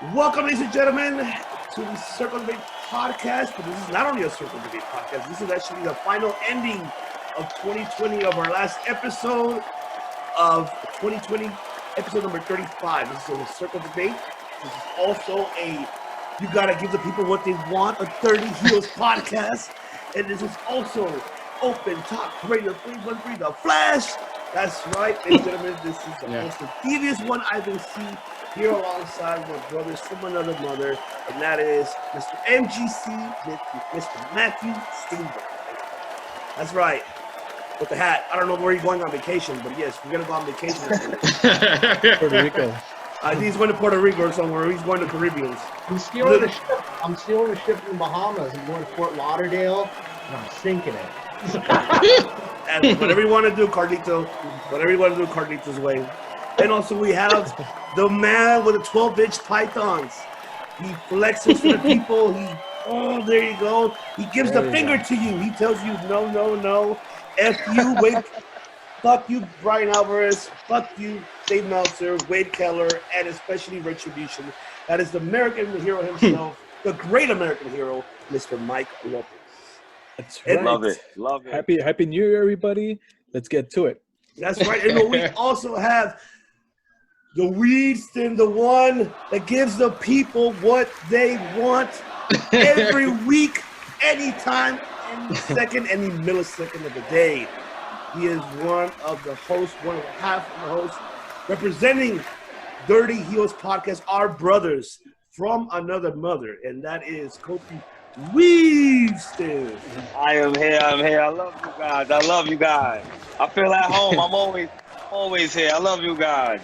Welcome, ladies and gentlemen, to the Circle Debate podcast. But this is not only a Circle Debate podcast. This is actually the final ending of 2020 of our last episode of 2020, episode number 35. This is a Circle Debate. This is also a You Gotta Give the People What They Want, a 30 HEELZ podcast. And this is also Open Talk Radio 313, The Flash. That's right, ladies and gentlemen. This is the most devious one I've been seeing here alongside my brothers from another mother, and that is Mr. MGC, Mr. Matthew Steenberg. That's right, with the hat. I don't know where you're going on vacation, but yes, we're going to go on vacation. Puerto Rico. He's going to Puerto Rico or somewhere. He's going to Caribbean. I'm stealing a ship from the Bahamas. I'm going to Fort Lauderdale, and I'm sinking it. And whatever you want to do, Carlito. Whatever you want to do, Carlito's way. And also we have the man with the 12-inch pythons. He flexes for the people. Oh, there you go. He gives the finger to you. He tells you, no, no, no. F you, Wade. Fuck you, Brian Alvarez. Fuck you, Dave Meltzer, Wade Keller, and especially Retribution. That is the American hero himself, the great American hero, Mr. Mike Lopez. That's right. Love it. Love it. Happy New Year, everybody. Let's get to it. That's right. And we also have the Weedston, the one that gives the people what they want every week, anytime, any second, any millisecond of the day. He is one of the hosts, one of the half of the hosts, representing Dirty HEELZ Podcast, our brothers from another mother, and that is Kofi Weedston. I am here. I love you guys. I feel at home. I'm always here. I love you guys.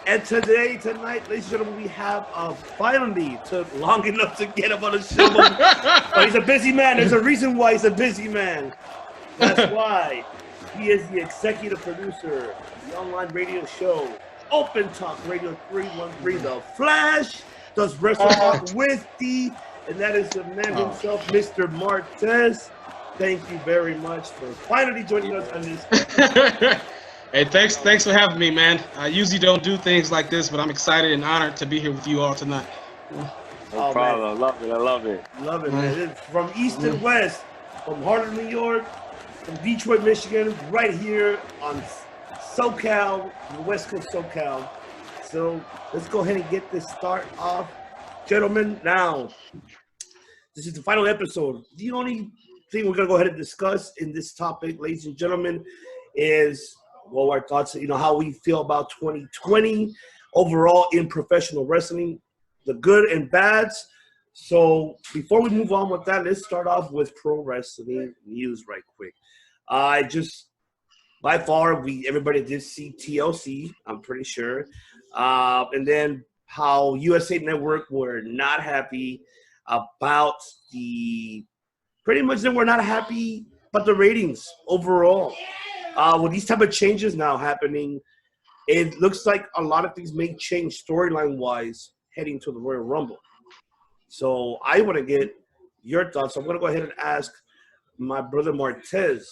And tonight, ladies and gentlemen, we have finally took long enough to get him on the show. But he's a busy man. There's a reason why he's a busy man. That's why he is the executive producer of the online radio show, Open Talk Radio 313, The Flash, does Wrestle Talk with the, and that is the man himself, Mr. Martez. Thank you very much for finally joining us on this. Hey, thanks for having me, man. I usually don't do things like this, but I'm excited and honored to be here with you all tonight. No problem. I love it. Love it, man. It's from east and west, from Harlem, New York, from Detroit, Michigan, right here on SoCal, the West Coast SoCal. So let's go ahead and get this start off. Gentlemen, now, this is the final episode. The only thing we're going to go ahead and discuss in this topic, ladies and gentlemen, is our thoughts, how we feel about 2020 overall in professional wrestling, the good and bads. So before we move on with that, let's start off with pro wrestling news right quick. By far, everybody did see TLC, I'm pretty sure. And then how USA Network were not happy about pretty much they were not happy about the ratings overall. With these type of changes now happening, it looks like a lot of things may change storyline-wise heading to the Royal Rumble. So I want to get your thoughts. I'm going to go ahead and ask my brother Martez.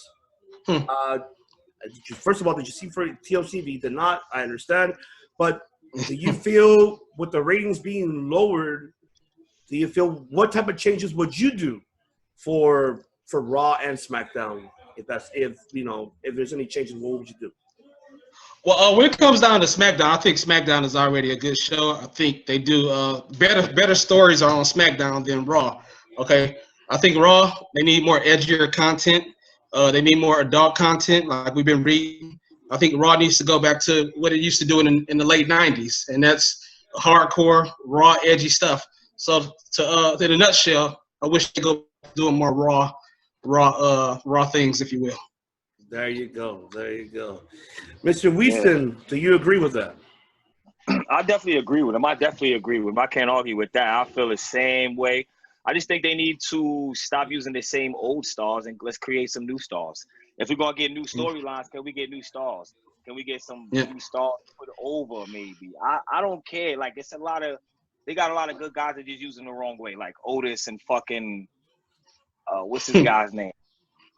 First of all, did you see for TLC? If you did not, I understand. But do you feel with the ratings being lowered, do you feel what type of changes would you do for Raw and SmackDown? If there's any changes, what would you do? Well, when it comes down to SmackDown, I think SmackDown is already a good show. I think they do better stories are on SmackDown than Raw. Okay, I think Raw, they need more edgier content. They need more adult content, like we've been reading. I think Raw needs to go back to what it used to do in the late '90s, and that's hardcore, raw, edgy stuff. So in a nutshell, I wish they go doing more raw things, if you will. There you go. Mr. Weedston, do you agree with that? I definitely agree with him. I can't argue with that. I feel the same way. I just think they need to stop using the same old stars and let's create some new stars. If we're going to get new storylines, can we get new stars? Can we get some new stars put over maybe? I don't care. Like, they got a lot of good guys that just using the wrong way, like Otis and fucking, what's his guy's name?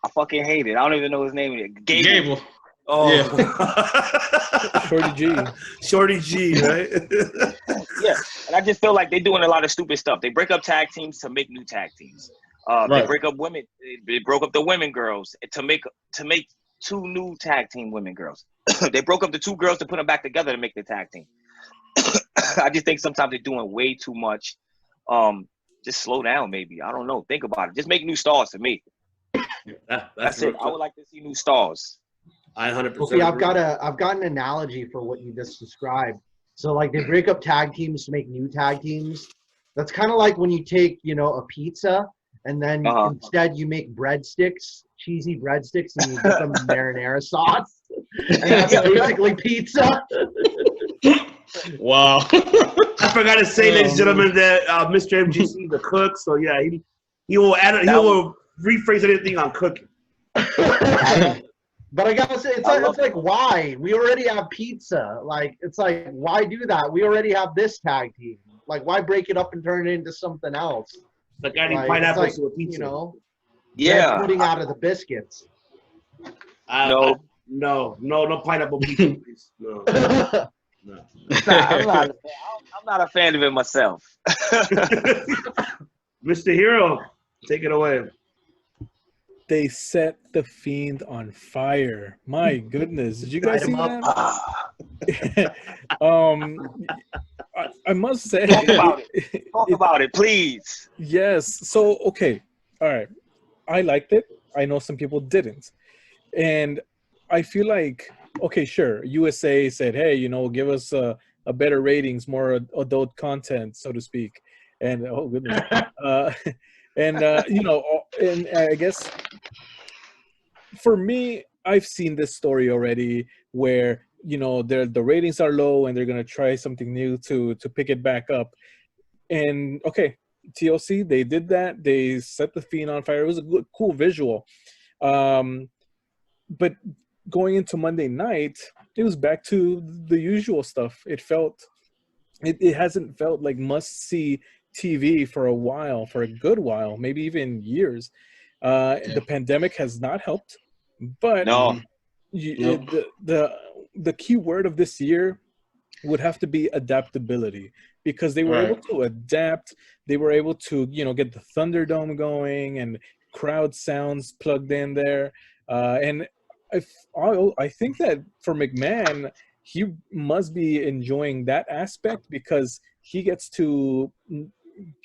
I fucking hate it. I don't even know his name. Gable. Oh, Shorty G. Shorty G, right? Yeah, and I just feel like they're doing a lot of stupid stuff. They break up tag teams to make new tag teams. They Right. break up women. They broke up the women girls to make two new tag team women girls. They broke up the two girls to put them back together to make the tag team. I just think sometimes they're doing way too much. Just slow down, maybe. I don't know. Think about it. Just make new stars for me. That's it. I would like to see new stars. I 100%. Well, see, I've agree. got an analogy for what you just described. So like they break up tag teams to make new tag teams. That's kind of like when you take, a pizza and then instead you make breadsticks, cheesy breadsticks, and you dip them in marinara sauce. And that's basically pizza. Wow. I forgot to say, ladies and gentlemen, that Mr. MGC is a cook. So yeah, he will rephrase anything on cooking. But I gotta say, it's like, why? We already have pizza. Like, it's like, why do that? We already have this tag team. Like, why break it up and turn it into something else? Like adding pineapples to a pizza. Yeah. Putting out of the biscuits. No pineapple pizza, please. No. I'm not a fan of it myself. Mr. Hero, take it away. They set the Fiend on fire. My goodness, did you guys see that? I must say, Talk about it. Talk about it, please. Yes. So okay, all right. I liked it. I know some people didn't, and I feel like okay, sure. USA said, hey, give us a better ratings, more adult content, so to speak, and oh goodness, and I guess for me, I've seen this story already where the ratings are low and they're gonna try something new to pick it back up. And okay, TLC, they did that. They set the Fiend on fire. It was a good, cool visual. But going into Monday night, it was back to the usual stuff. It hasn't felt like must-see TV for a while, for a good while, maybe even years. The pandemic has not helped, but No. The key word of this year would have to be adaptability, because they were able to adapt. They were able to, get the Thunderdome going and crowd sounds plugged in there. And I think that for McMahon, he must be enjoying that aspect because he gets to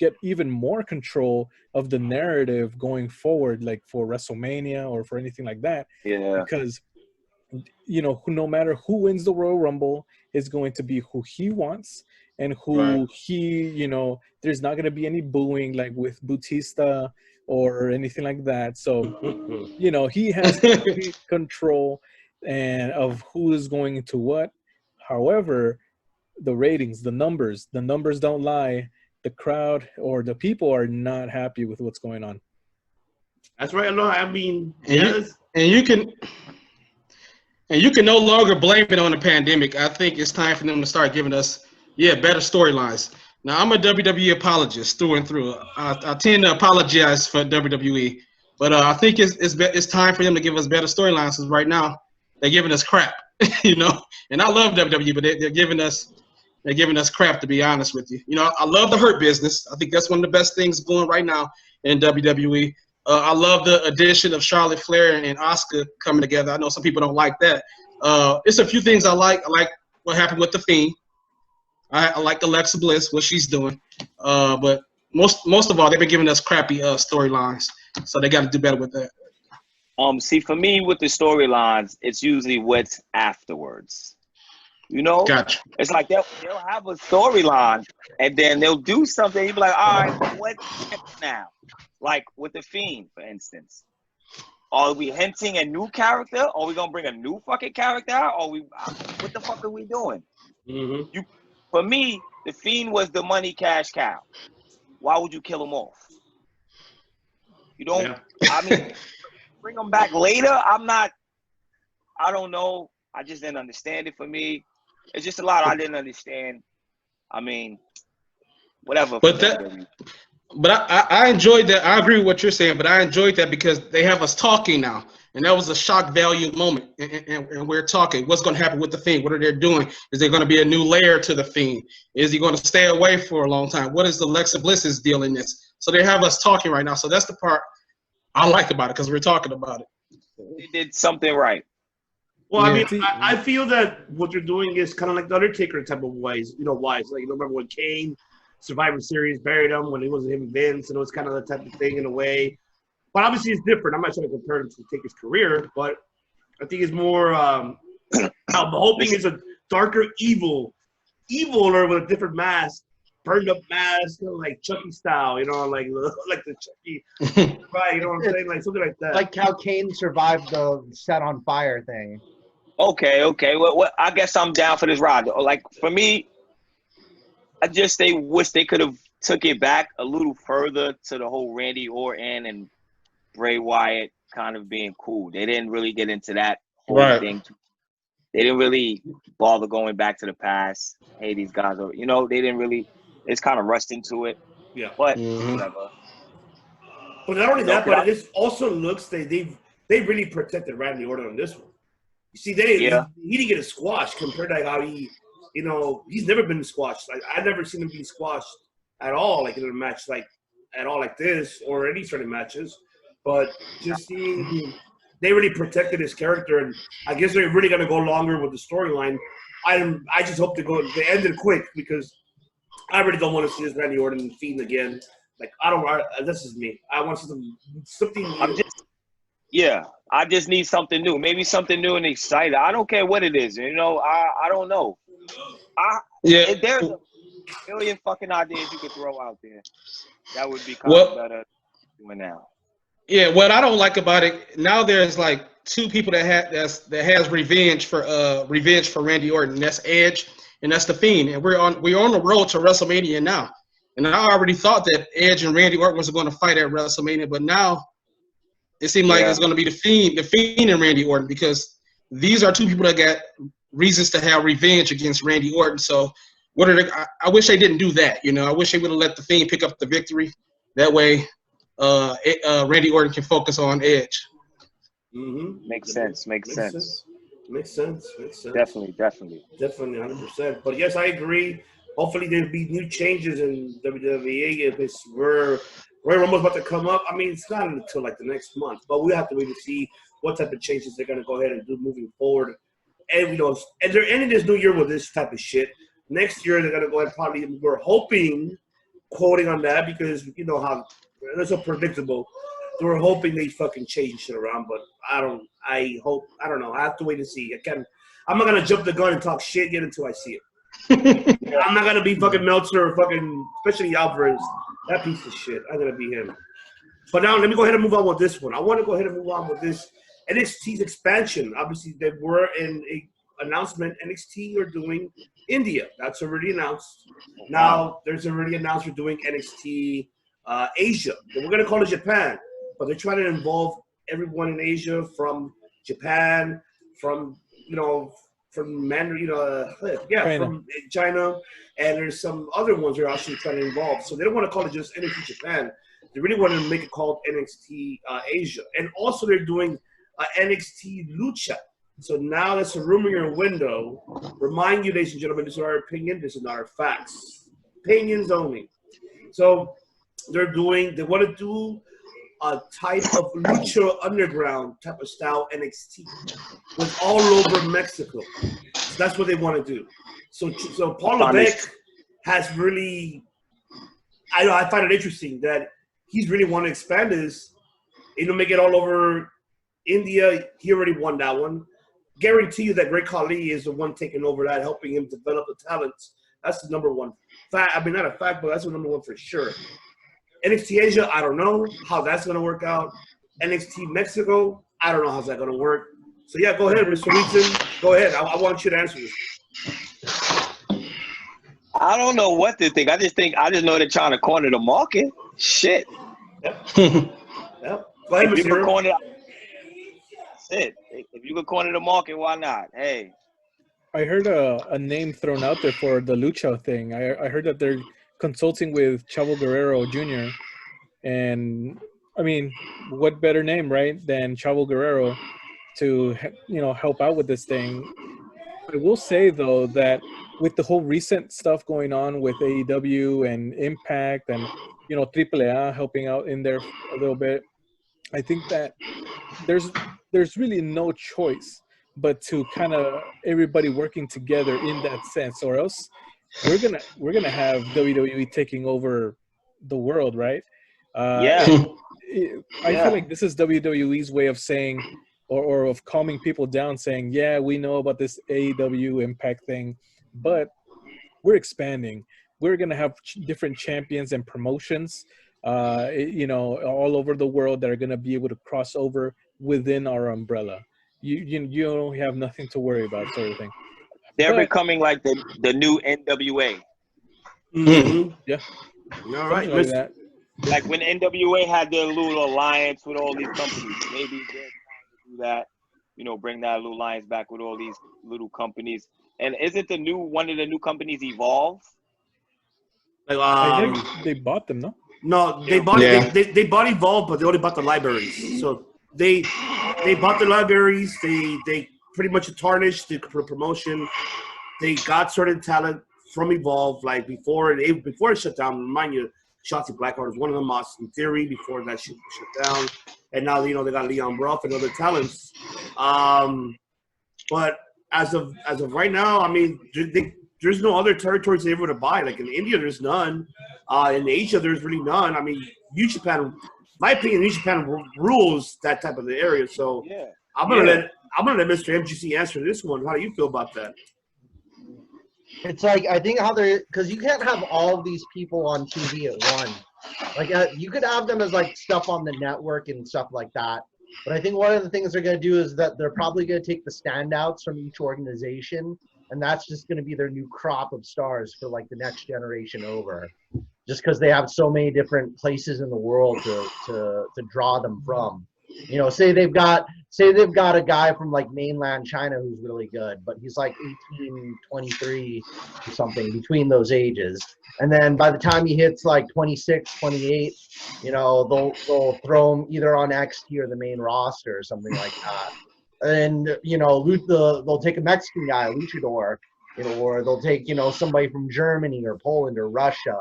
get even more control of the narrative going forward, like for WrestleMania or for anything like that. Yeah. Because no matter who wins the Royal Rumble is going to be who he wants, and who he, there's not going to be any booing like with Bautista or anything like that. So, he has complete control and of who is going into what. However, the ratings, the numbers don't lie. The crowd or the people are not happy with what's going on. That's right. No, I mean, And you can no longer blame it on the pandemic. I think it's time for them to start giving us, better storylines. Now, I'm a WWE apologist through and through. I tend to apologize for WWE, but I think it's time for them to give us better storylines. Because right now, they're giving us crap, And I love WWE, but they're giving us crap. To be honest with you, I love the Hurt Business. I think that's one of the best things going right now in WWE. I love the addition of Charlotte Flair and Asuka coming together. I know some people don't like that. It's a few things I like. I like what happened with The Fiend. I like Alexa Bliss, what she's doing. But most of all, they've been giving us crappy storylines. So they got to do better with that. See, for me, with the storylines, it's usually what's afterwards. Gotcha. It's like they'll have a storyline, and then they'll do something. You'll be like, all right, what's next now? Like with The Fiend, for instance. Are we hinting a new character? Are we gonna bring a new fucking character out? What the fuck are we doing? Mm-hmm. For me, The Fiend was the money cash cow. Why would you kill him off? You don't. Yeah. I mean, bring him back later. I don't know. I just didn't understand it. For me, it's just a lot I didn't understand. I mean, whatever. But But I enjoyed that. I agree with what you're saying, but I enjoyed that because they have us talking now. And that was a shock value moment. And we're talking. What's going to happen with the Fiend? What are they doing? Is there going to be a new layer to the Fiend? Is he going to stay away for a long time? What is the Alexa Bliss's deal in this? So they have us talking right now. So that's the part I like about it because we're talking about it. They did something right. Well, I mean, I feel that what they're doing is kind of like the Undertaker type of ways, wise. Like, remember when Kane, Survivor Series, buried him when it wasn't him and Vince, and it was kind of the type of thing in a way. But obviously, it's different. I'm not trying to compare him to Taker's career, but I think it's more. I'm hoping it's a darker, eviler with a different mask, burned up mask, kind of like Chucky style, like the Chucky, right? You know what I'm saying? Like something like that. Like how Kane survived the set on fire thing. Okay. Well, I guess I'm down for this ride. Like for me, they wish they could have took it back a little further to the whole Randy Orton and Bray Wyatt kind of being cool. They didn't really get into that whole thing. They didn't really bother going back to the past. Hey, these guys are, they didn't really. It's kind of rushed into it. Yeah. But whatever. But not only that, but it also looks they really protected Randy Orton on this one. You see, he didn't get a squash compared to how he's never been squashed. Like I've never seen him be squashed at all, like in a match like this or any sort of matches. But just seeing they really protected his character, and I guess they're really gonna go longer with the storyline. I just hope they end it quick because I really don't want to see this Randy Orton Fiend again. Like this is me. I want something new. I just need something new. Maybe something new and exciting. I don't care what it is. I don't know. There's a million fucking ideas you could throw out there. That would be kind of better doing now. Yeah, what I don't like about it now, there's like two people that has revenge for Randy Orton. That's Edge and that's the Fiend, and we're on the road to WrestleMania now. And I already thought that Edge and Randy Orton was going to fight at WrestleMania, but now it seemed like it's going to be the Fiend and Randy Orton because these are two people that got reasons to have revenge against Randy Orton. So I wish they didn't do that. I wish they would have let the Fiend pick up the victory. That way, Randy Orton can focus on Edge. Mm-hmm. Makes sense. Definitely, 100%. But yes, I agree. Hopefully, there'll be new changes in WWE if we're almost about to come up. I mean, it's not until like the next month, but we have to wait to see what type of changes they're gonna go ahead and do moving forward. And and they're ending this new year with this type of shit. Next year, they're gonna go ahead and we're hoping, quoting on that because how they're so predictable. So we're hoping they fucking change shit around, but I don't know. I have to wait and see. I'm not gonna jump the gun and talk shit yet until I see it. I'm not gonna be fucking Meltzer or fucking, especially Alvarez, that piece of shit. I'm gonna be him. But now let me go ahead and move on with this one. I want to go ahead and move on with this NXT's expansion. Obviously, they were in a announcement. NXT are doing India. That's already announced. Now there's already announced we're doing NXT Asia. And we're gonna call it Japan, but they're trying to involve everyone in Asia from Japan, from Mandarin, from China, and there's some other ones they're actually trying to involve. So they don't want to call it just NXT Japan. They really want to make it called NXT Asia. And also they're doing NXT Lucha. So now that's a rumor in your window. Remind you, ladies and gentlemen, this is our opinion. This is not our facts. Opinions only. So they want to do a type of Lucha Underground type of style NXT with all over Mexico. So that's what they want to do. So Paul Levesque has really, I find it interesting that he's really want to expand this, make it all over India. He already won that one. Guarantee you that Great Khali is the one taking over that, helping him develop the talents. That's the number one fact. I mean, not a fact, but that's the number one for sure. NXT Asia, I don't know how that's going to work out. NXT Mexico, I don't know how's that going to work. So, yeah, go ahead, Mr. Wheaton. Go ahead. I want you to answer this. I don't know what to think. I just know they're trying to corner the market. Shit. Yep. Yep. Go ahead, Mr. Corner. That's it. If you could corner the market, why not? Hey. I heard a name thrown out there for the Lucha thing. I heard that they're consulting with Chavo Guerrero Jr. And I mean, what better name, right, than Chavo Guerrero to help out with this thing. I will say though that with the whole recent stuff going on with AEW and Impact and AAA helping out in there a little bit, I think that there's really no choice but to kind of everybody working together in that sense, or else we're gonna have WWE taking over the world, right? Yeah. I feel like this is WWE's way of saying, or of calming people down, saying, yeah, we know about this AEW Impact thing, but we're expanding. We're going to have different champions and promotions, all over the world that are going to be able to cross over within our umbrella. You don't have nothing to worry about, sort of thing. They're becoming like the new NWA. Mm-hmm. Yeah. All right. Like that. Like when NWA had their little alliance with all these companies, maybe they're trying to do that, bring that little alliance back with all these little companies. And isn't one of the new companies Evolve? I think they bought them, no? No, they bought they bought Evolve, but they only bought the libraries. So they bought the libraries. They pretty much tarnished the promotion. They got certain talent from Evolve, like before it shut down. Remind you, Shotzi Blackheart was one of them. Austin Theory before that shit shut down, and now they got Leon Ruff and other talents. But as of right now, I mean, there's no other territories they're able to buy. Like in India, there's none. In Asia, there's really none. I mean, New Japan, my opinion, New Japan rules that type of the area. So I'm gonna let Mr. MGC answer this one. How do you feel about that? It's like, I think because you can't have all of these people on TV at once. Like, you could have them as like stuff on the network and stuff like that. But I think one of the things they're going to do is that they're probably going to take the standouts from each organization, and that's just going to be their new crop of stars for like the next generation over. Just because they have so many different places in the world to draw them from. Say they've got a guy from like mainland China who's really good, but he's like 18, 23 or something between those ages. And then by the time he hits like 26, 28, they'll throw him either on XT or the main roster or something like that. And, they'll take a Mexican guy, a luchador, or they'll take, somebody from Germany or Poland or Russia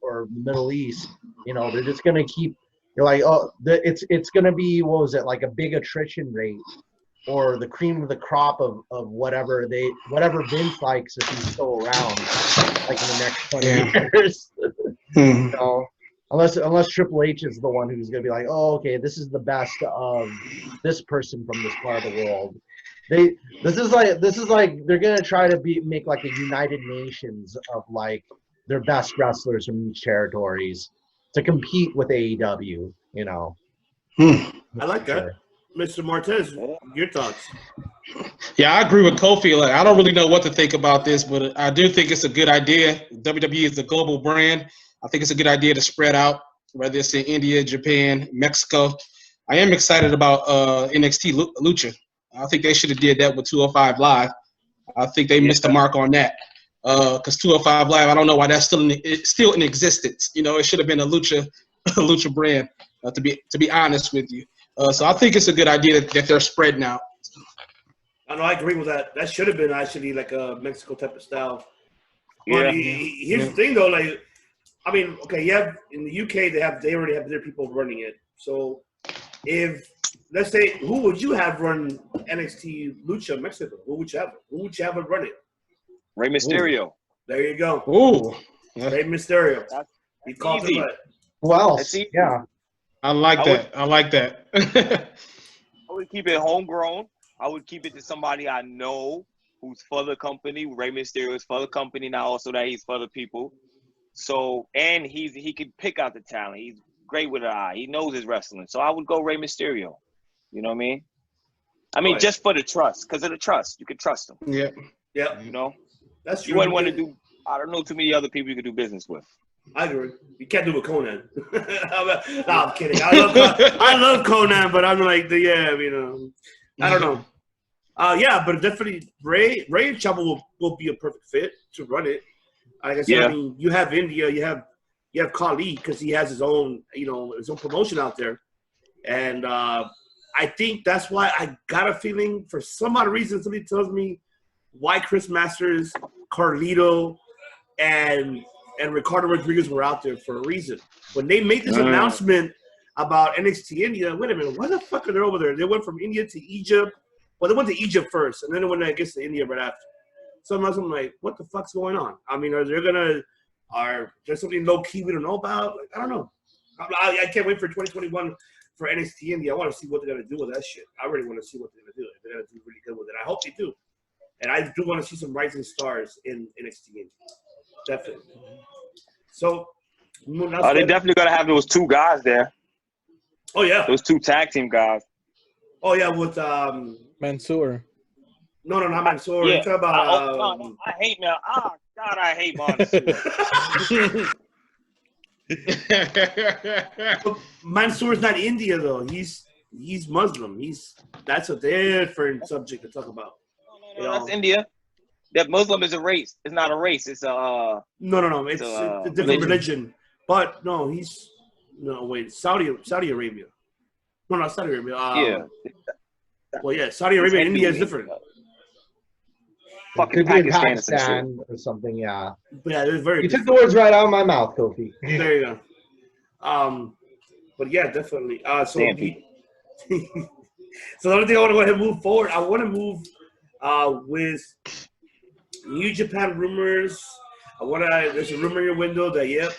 or Middle East. They're just going to keep. You're like, it's going to be, what was it, like a big attrition rate or the cream of the crop of whatever Vince likes if he's still around, like in the next 20 years. Unless Triple H is the one who's going to be like, oh, okay, this is the best of this person from this part of the world. This is like they're going to try to make like a United Nations of like their best wrestlers from each territories to compete with AEW, I like that. Sure. Mr. Martez, your thoughts? Yeah, I agree with Kofi. Like, I don't really know what to think about this, but I do think it's a good idea. WWE is a global brand. I think it's a good idea to spread out, whether it's in India, Japan, Mexico. I am excited about NXT Lucha. I think they should have did that with 205 Live. I think they missed the mark on that. Because 205 Live, I don't know why that's still in existence. It should have been a lucha brand. To be honest with you, so I think it's a good idea that they're spreading out. I agree with that. That should have been actually like a Mexico type of style. Yeah. But here's the thing, though. Like, I mean, okay, in the UK they already have their people running it. So let's say, who would you have run NXT Lucha Mexico? Who would you have run it? Rey Mysterio. Ooh. There you go. Ooh. Rey Mysterio. He called easy. it. Who else? Yeah. I like that. I would keep it homegrown. I would keep it to somebody I know who's for the company. Rey Mysterio is for the company now, also that he's for the people. So, and he can pick out the talent. He's great with an eye. He knows his wrestling. So I would go Rey Mysterio. You know what I mean? Just for the trust. Because of the trust. You can trust him. Yeah. Yeah. That's true. You wouldn't want to do, I don't know too many other people you could do business with. I agree. You can't do it with Conan. No, I'm kidding. I love Conan, but I'm like, I don't know. But definitely Ray and Chavo will be a perfect fit to run it. Like I said, I mean, you have India, you have Kali because he has his own, his own promotion out there, and I think that's why I got a feeling for some odd reason somebody tells me why Chris Masters, Carlito, and Ricardo Rodriguez were out there for a reason. When they made this announcement about NXT India, wait a minute, why the fuck are they over there? They went from India to Egypt. Well, they went to Egypt first, and then they went, I guess, to India right after. So I'm like, what the fuck's going on? I mean, are there something low key we don't know about? Like, I don't know. I can't wait for 2021 for NXT India. I want to see what they're gonna do with that shit. I really want to see what they're gonna do. If they're gonna do really good with it, I hope they do. And I do want to see some rising stars in NXT India. Definitely. So, they definitely gonna have those two guys there. Oh yeah, those two tag team guys. Oh yeah, with Mansoor. No, not Mansoor. Yeah. You're talking about. I hate now. Oh God, I hate Mansoor. Mansoor's not India though. He's Muslim. That's a different subject to talk about. No, that's India. That Muslim is a race. It's not a race. It's a no. It's a different religion. But no, Saudi Arabia. No, not Saudi Arabia. Yeah. Well, yeah, Saudi Arabia and India is different. Fucking Pakistan or something, yeah. But yeah, it's very. You took the words right out of my mouth, Kofi. There you go. But yeah, definitely. So the only thing I want to go ahead and move forward, I want to move with New Japan rumors. There's a rumor in your window that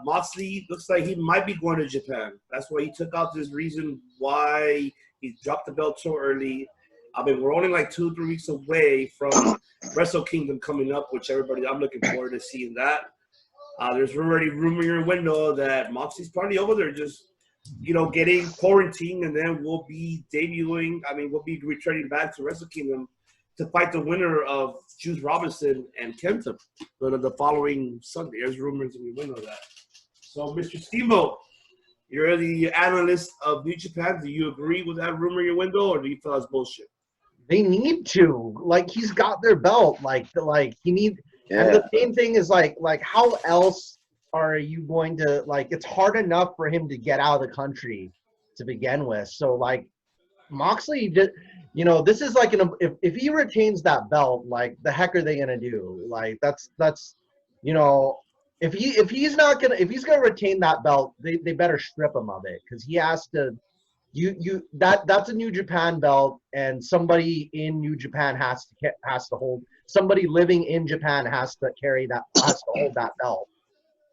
Moxley looks like he might be going to Japan. That's why he took out this reason why he dropped the belt so early. I mean, we're only like 2-3 weeks away from Wrestle Kingdom coming up, which I'm looking forward to seeing that. There's already rumor in your window that Moxley's probably over there just, getting quarantined, and then we'll be we'll be returning back to Wrestle Kingdom to fight the winner of Juice Robinson and Kenta the following Sunday. There's rumors in your window of that. So, Mr. Steamboat, you're the analyst of New Japan. Do you agree with that rumor in your window, or do you feel that's bullshit? They need to. Like, he's got their belt. Like he needs. Yeah. And the main thing is like how else are you going to it's hard enough for him to get out of the country to begin with. So Moxley did, this is if he retains that belt, the heck are they gonna do? That's if he's gonna retain that belt, they better strip him of it, because he has to. That's a New Japan belt, and somebody in New Japan has to hold. Somebody living in Japan has to hold that belt.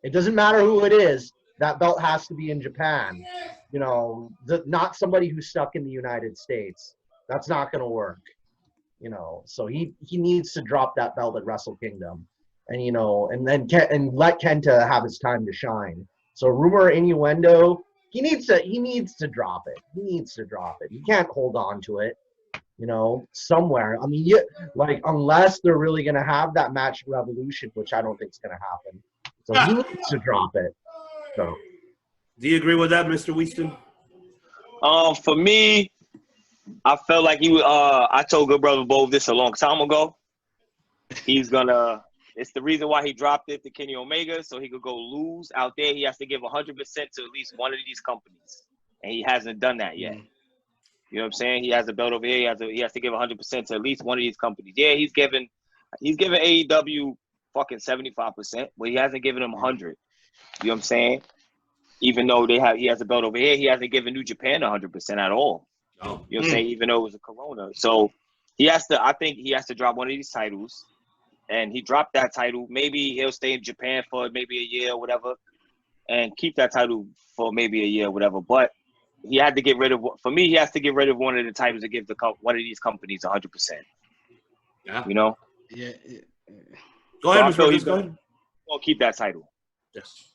It doesn't matter who it is. That belt has to be in Japan. Not somebody who's stuck in the United States. That's not going to work. So he needs to drop that belt at Wrestle Kingdom, and and let Kenta have his time to shine. So rumor innuendo. He needs to drop it. He needs to drop it. He can't hold on to it, somewhere. I mean, unless they're really going to have that match at Revolution, which I don't think is going to happen. So he needs to drop it. So, do you agree with that, Mr. Wheaton? For me, I felt like I told Good Brother Bove this a long time ago. It's the reason why he dropped it to Kenny Omega, so he could go lose out there. He has to give 100% to at least one of these companies, and he hasn't done that yet. You know what I'm saying? He has a belt over here. He has to give 100% to at least one of these companies. Yeah, he's given AEW fucking 75%, but he hasn't given them 100. You know what I'm saying? Even though he has a belt over here, he hasn't given New Japan 100% at all. Oh. You know what I'm saying? Even though it was a Corona, so I think he has to drop one of these titles. And he dropped that title. Maybe he'll stay in Japan for maybe a year or whatever, and keep that title for maybe a year or whatever. But he had to get rid of. For me, he has to get rid of one of the titles to give one of these companies 100%. Yeah. Yeah. Go ahead, Mr. Martinez. Go ahead. We'll keep that title. Yes.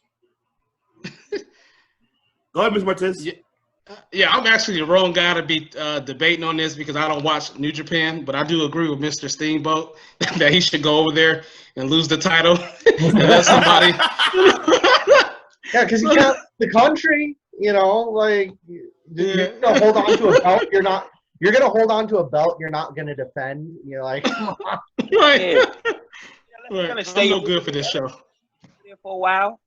Go ahead, Mr. Martinez. Yeah, I'm actually the wrong guy to be debating on this, because I don't watch New Japan, but I do agree with Mr. Steamboat that he should go over there and lose the title and let somebody. Yeah, because you can't. The country, you're gonna hold on to a belt. You're gonna hold on to a belt. You're not gonna defend. You're like, come on. Right. Yeah. Right. gonna I'm stay no good for this show. there for a while.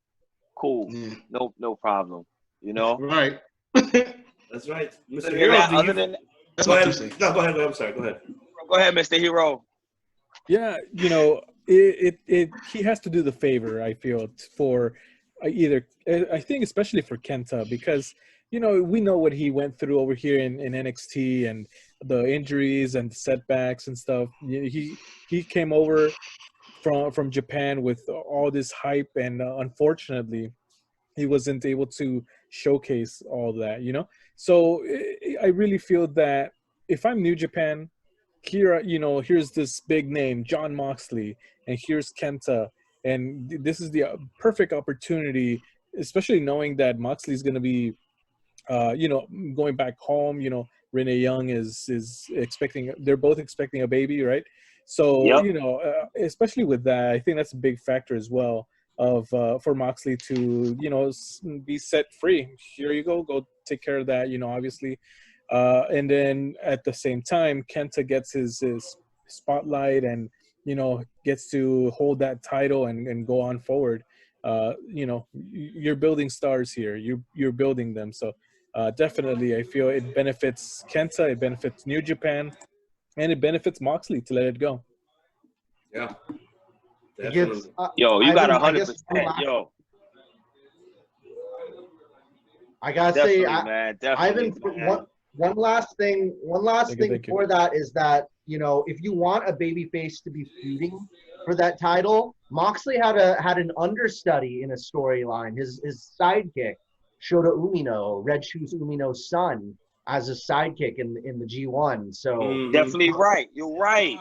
Cool. Yeah. No problem. You know. Right. That's right, Mr. Hero. Other than that, That's Go my ahead. 2 cents. No, go ahead. I'm sorry. Go ahead. go ahead, Mr. Hero. Yeah, he has to do the favor, I feel, for either, I think especially for Kenta, because we know what he went through over here in NXT, and the injuries and setbacks and stuff. He came over from Japan with all this hype, and unfortunately he wasn't able to showcase all that, so I really feel that if I'm New Japan, here, here's this big name, John Moxley, and here's Kenta, and this is the perfect opportunity, especially knowing that Moxley's going to be, going back home. Renee Young is expecting, they're both expecting a baby, right? So, Yep. especially with that, I think that's a big factor as well of for Moxley to, be set free. Here you go take care of that, obviously. And then at the same time, Kenta gets his spotlight and, gets to hold that title and go on forward. You're building stars here. You're building them. So definitely, I feel it benefits Kenta, it benefits New Japan, and it benefits Moxley to let it go. Yeah. It gets, Yo, you got Ivan, 100%. Yo, I gotta definitely, say, man. Definitely, Ivan, man. one last thing Thank you. for that is that, if you want a babyface to be feuding for that title, Moxley had an understudy in a storyline. His sidekick, Shota Umino, Red Shoes Umino's son, as a sidekick in the G1. So Definitely right. You're right.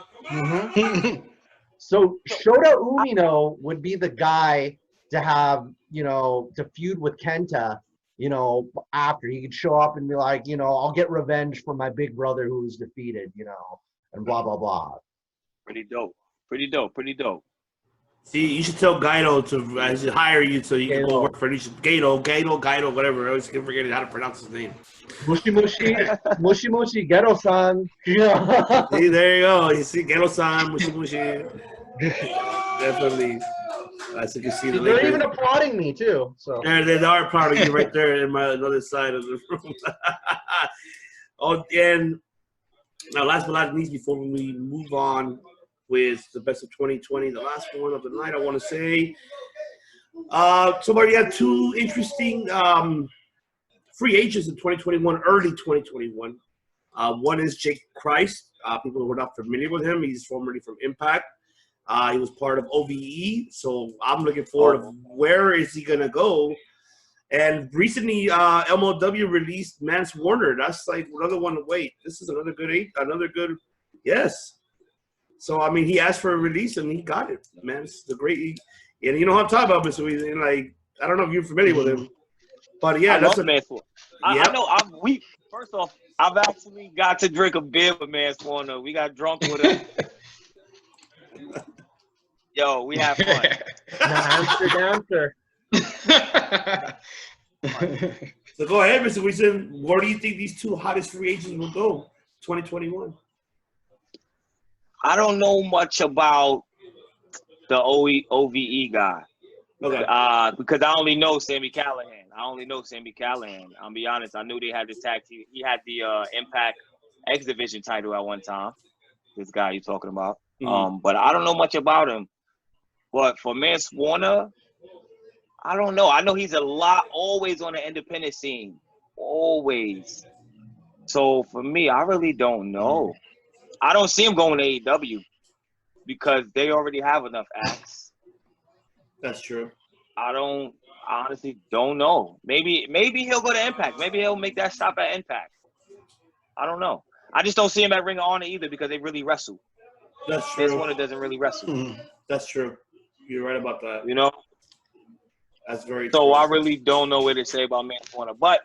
So Shota Umino would be the guy to have, to feud with Kenta, after he could show up and be like, I'll get revenge for my big brother who was defeated, and blah, blah, blah. Pretty dope. See, you should tell Gaito I should hire you so you can go Gaito. work for Gaito, whatever. I always keep forgetting how to pronounce his name. Mushi Mushi, Ghetto-san. Yeah. See, there you go. You see Gaito-san, Mushi. Definitely. As you can see, the They're Lakers. even applauding me, too. So They are proud of you right there in my other side of the room. Oh, and now, last but not least, before we move on with the best of 2020, the last one of the night, I want to say, so we had two interesting free agents in 2021, early 2021. One is Jake Christ. People who are not familiar with him, he's formerly from Impact. He was part of OVE, so I'm looking forward to where is he going to go. And recently, MLW released Mance Warner. That's like another one to wait. This is another good, yes. So, I mean, he asked for a release, and he got it. Man, it's the great, and you know what I'm talking about, Mr. Weezy. Like, I don't know if you're familiar with him, but yeah, that's Mance Warner. I know. First off, I've actually got to drink a beer with Mance Warner. We got drunk with him. Yo, we have fun. Answer. So go ahead, Mr. Weezy. Where do you think these two hottest free agents will go 2021? I don't know much about the OVE guy. Okay. Because I only know Sami Callihan. I'll be honest. I knew they had this tag team. He had the Impact X Division title at one time. This guy you're talking about. Mm-hmm. But I don't know much about him. But for Mance Warner, I don't know. I know he's always on the independent scene. Always. So for me, I really don't know. I don't see him going to AEW because they already have enough acts. That's true. I honestly don't know. Maybe he'll go to Impact. Maybe he'll make that stop at Impact. I don't know. I just don't see him at Ring of Honor either because they really wrestle. That's true. This one doesn't really wrestle. That's true. You're right about that. That's very so true. I really don't know what to say about Mance Warner, but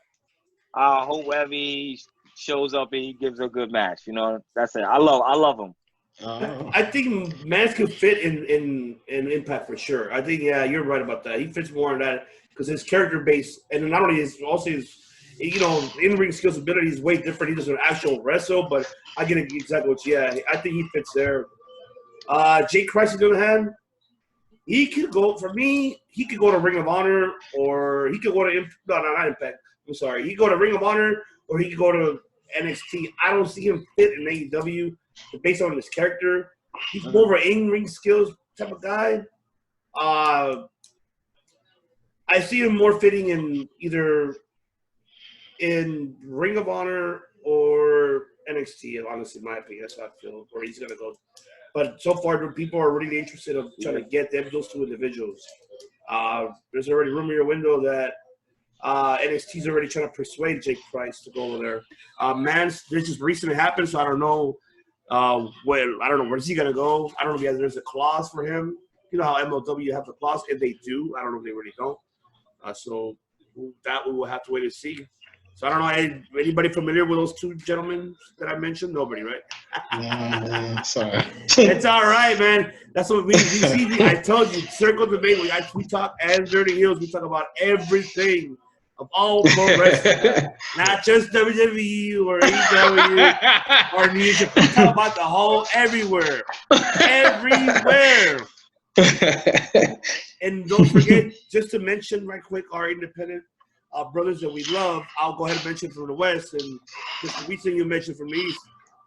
I hope wherever he shows up and he gives a good match. That's it. I love him. I think Mance could fit in Impact for sure. I think you're right about that. He fits more in that because his character base and not only his in-ring skills ability is way different. He doesn't actual wrestle, but I get exactly what. Yeah, I think he fits there. Jake Christ, on the other hand, he could go, for me, he could go to Ring of Honor, or he could go to, not Impact. I'm sorry. He could go to Ring of Honor, or he could go to NXT. I don't see him fit in AEW based on his character. He's more of an in-ring skills type of guy. I see him more fitting in either in Ring of Honor or NXT, honestly, in my opinion. That's how I feel, where he's going to go. But so far, people are really interested in trying to get those two individuals. There's already rumor in your window that NXT's already trying to persuade Jake Price to go over there. This just recently happened, so I don't know. I don't know where's he gonna go. I don't know if there's a clause for him. You know how MLW have the clause. If they do, I don't know if they really don't. So that we will have to wait and see. So I don't know. Anybody familiar with those two gentlemen that I mentioned? Nobody, right? Sorry. It's all right, man. That's what we see. I told you, Circle the Main. We talk and Dirty Heels. We talk about everything of all pro wrestling, not just WWE or EW or New Japan. We talk about the whole everywhere. And don't forget, just to mention right quick, our independent brothers that we love. I'll go ahead and mention from the West, and just the recent you mentioned from the East.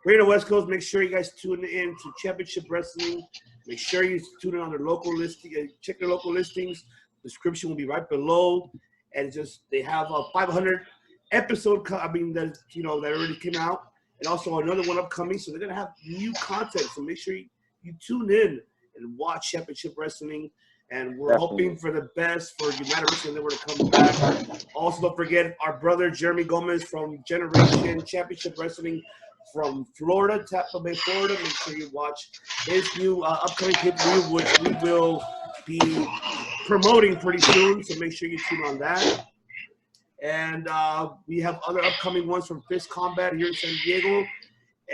We're in the West Coast. Make sure you guys tune in to Championship Wrestling. Make sure you tune in on their local listing. Check their local listings. The description will be right below. And just they have a 500 episode. That already came out, and also another one upcoming. So they're gonna have new content. So make sure you tune in and watch Championship Wrestling. And we're hoping for the best for United Wrestling Network to come back. Also, don't forget our brother Jeremy Gomez from Generation Championship Wrestling from Florida, Tampa Bay, Florida. Make sure you watch his new upcoming pay-per-view, which we will be promoting pretty soon. So make sure you tune on that. And we have other upcoming ones from Fist Combat here in San Diego.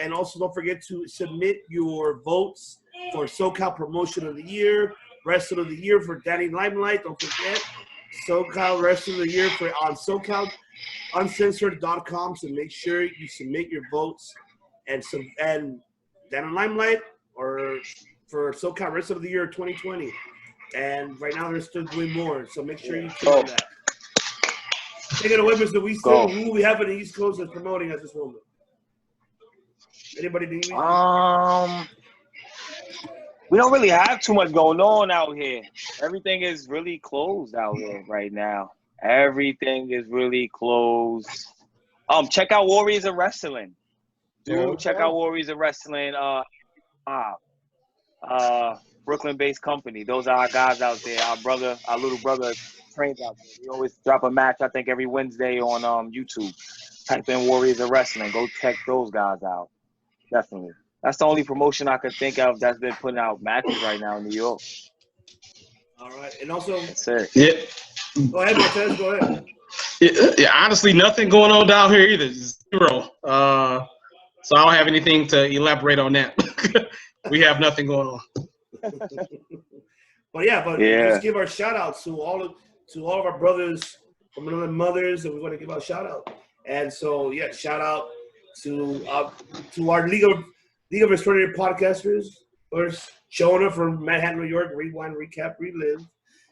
And also, don't forget to submit your votes for SoCal Promotion of the Year, Wrestler of the Year for Danny Limelight. Don't forget SoCal Wrestler of the Year on SoCalUncensored.com. So make sure you submit your votes and Danny Limelight or for SoCal Wrestler of the Year 2020. And right now they're still doing more. So make sure you tune in that. Take it away, Mr. Wieston. Who we have in the East Coast that's promoting at this moment? Anybody need me? We don't really have too much going on out here. Everything is really closed out here right now. Everything is really closed. Check out Warriors of Wrestling. Check out Warriors of Wrestling. Brooklyn-based company. Those are our guys out there. Our little brother trains out there. We always drop a match, I think, every Wednesday on YouTube. Type in Warriors of Wrestling. Go check those guys out. Definitely. That's the only promotion I could think of that's been putting out matches right now in New York. All right. And also, that's it. Yeah. Go ahead, Martez. Go ahead. Yeah, honestly, nothing going on down here either. Zero. So I don't have anything to elaborate on that. We have nothing going on. But let's give our shout outs to all of our brothers from another mothers that we want to give our shout out. And so shout out to our League of Extraordinary Podcasters. First, Shona from Manhattan, New York, Rewind, Recap, Relive.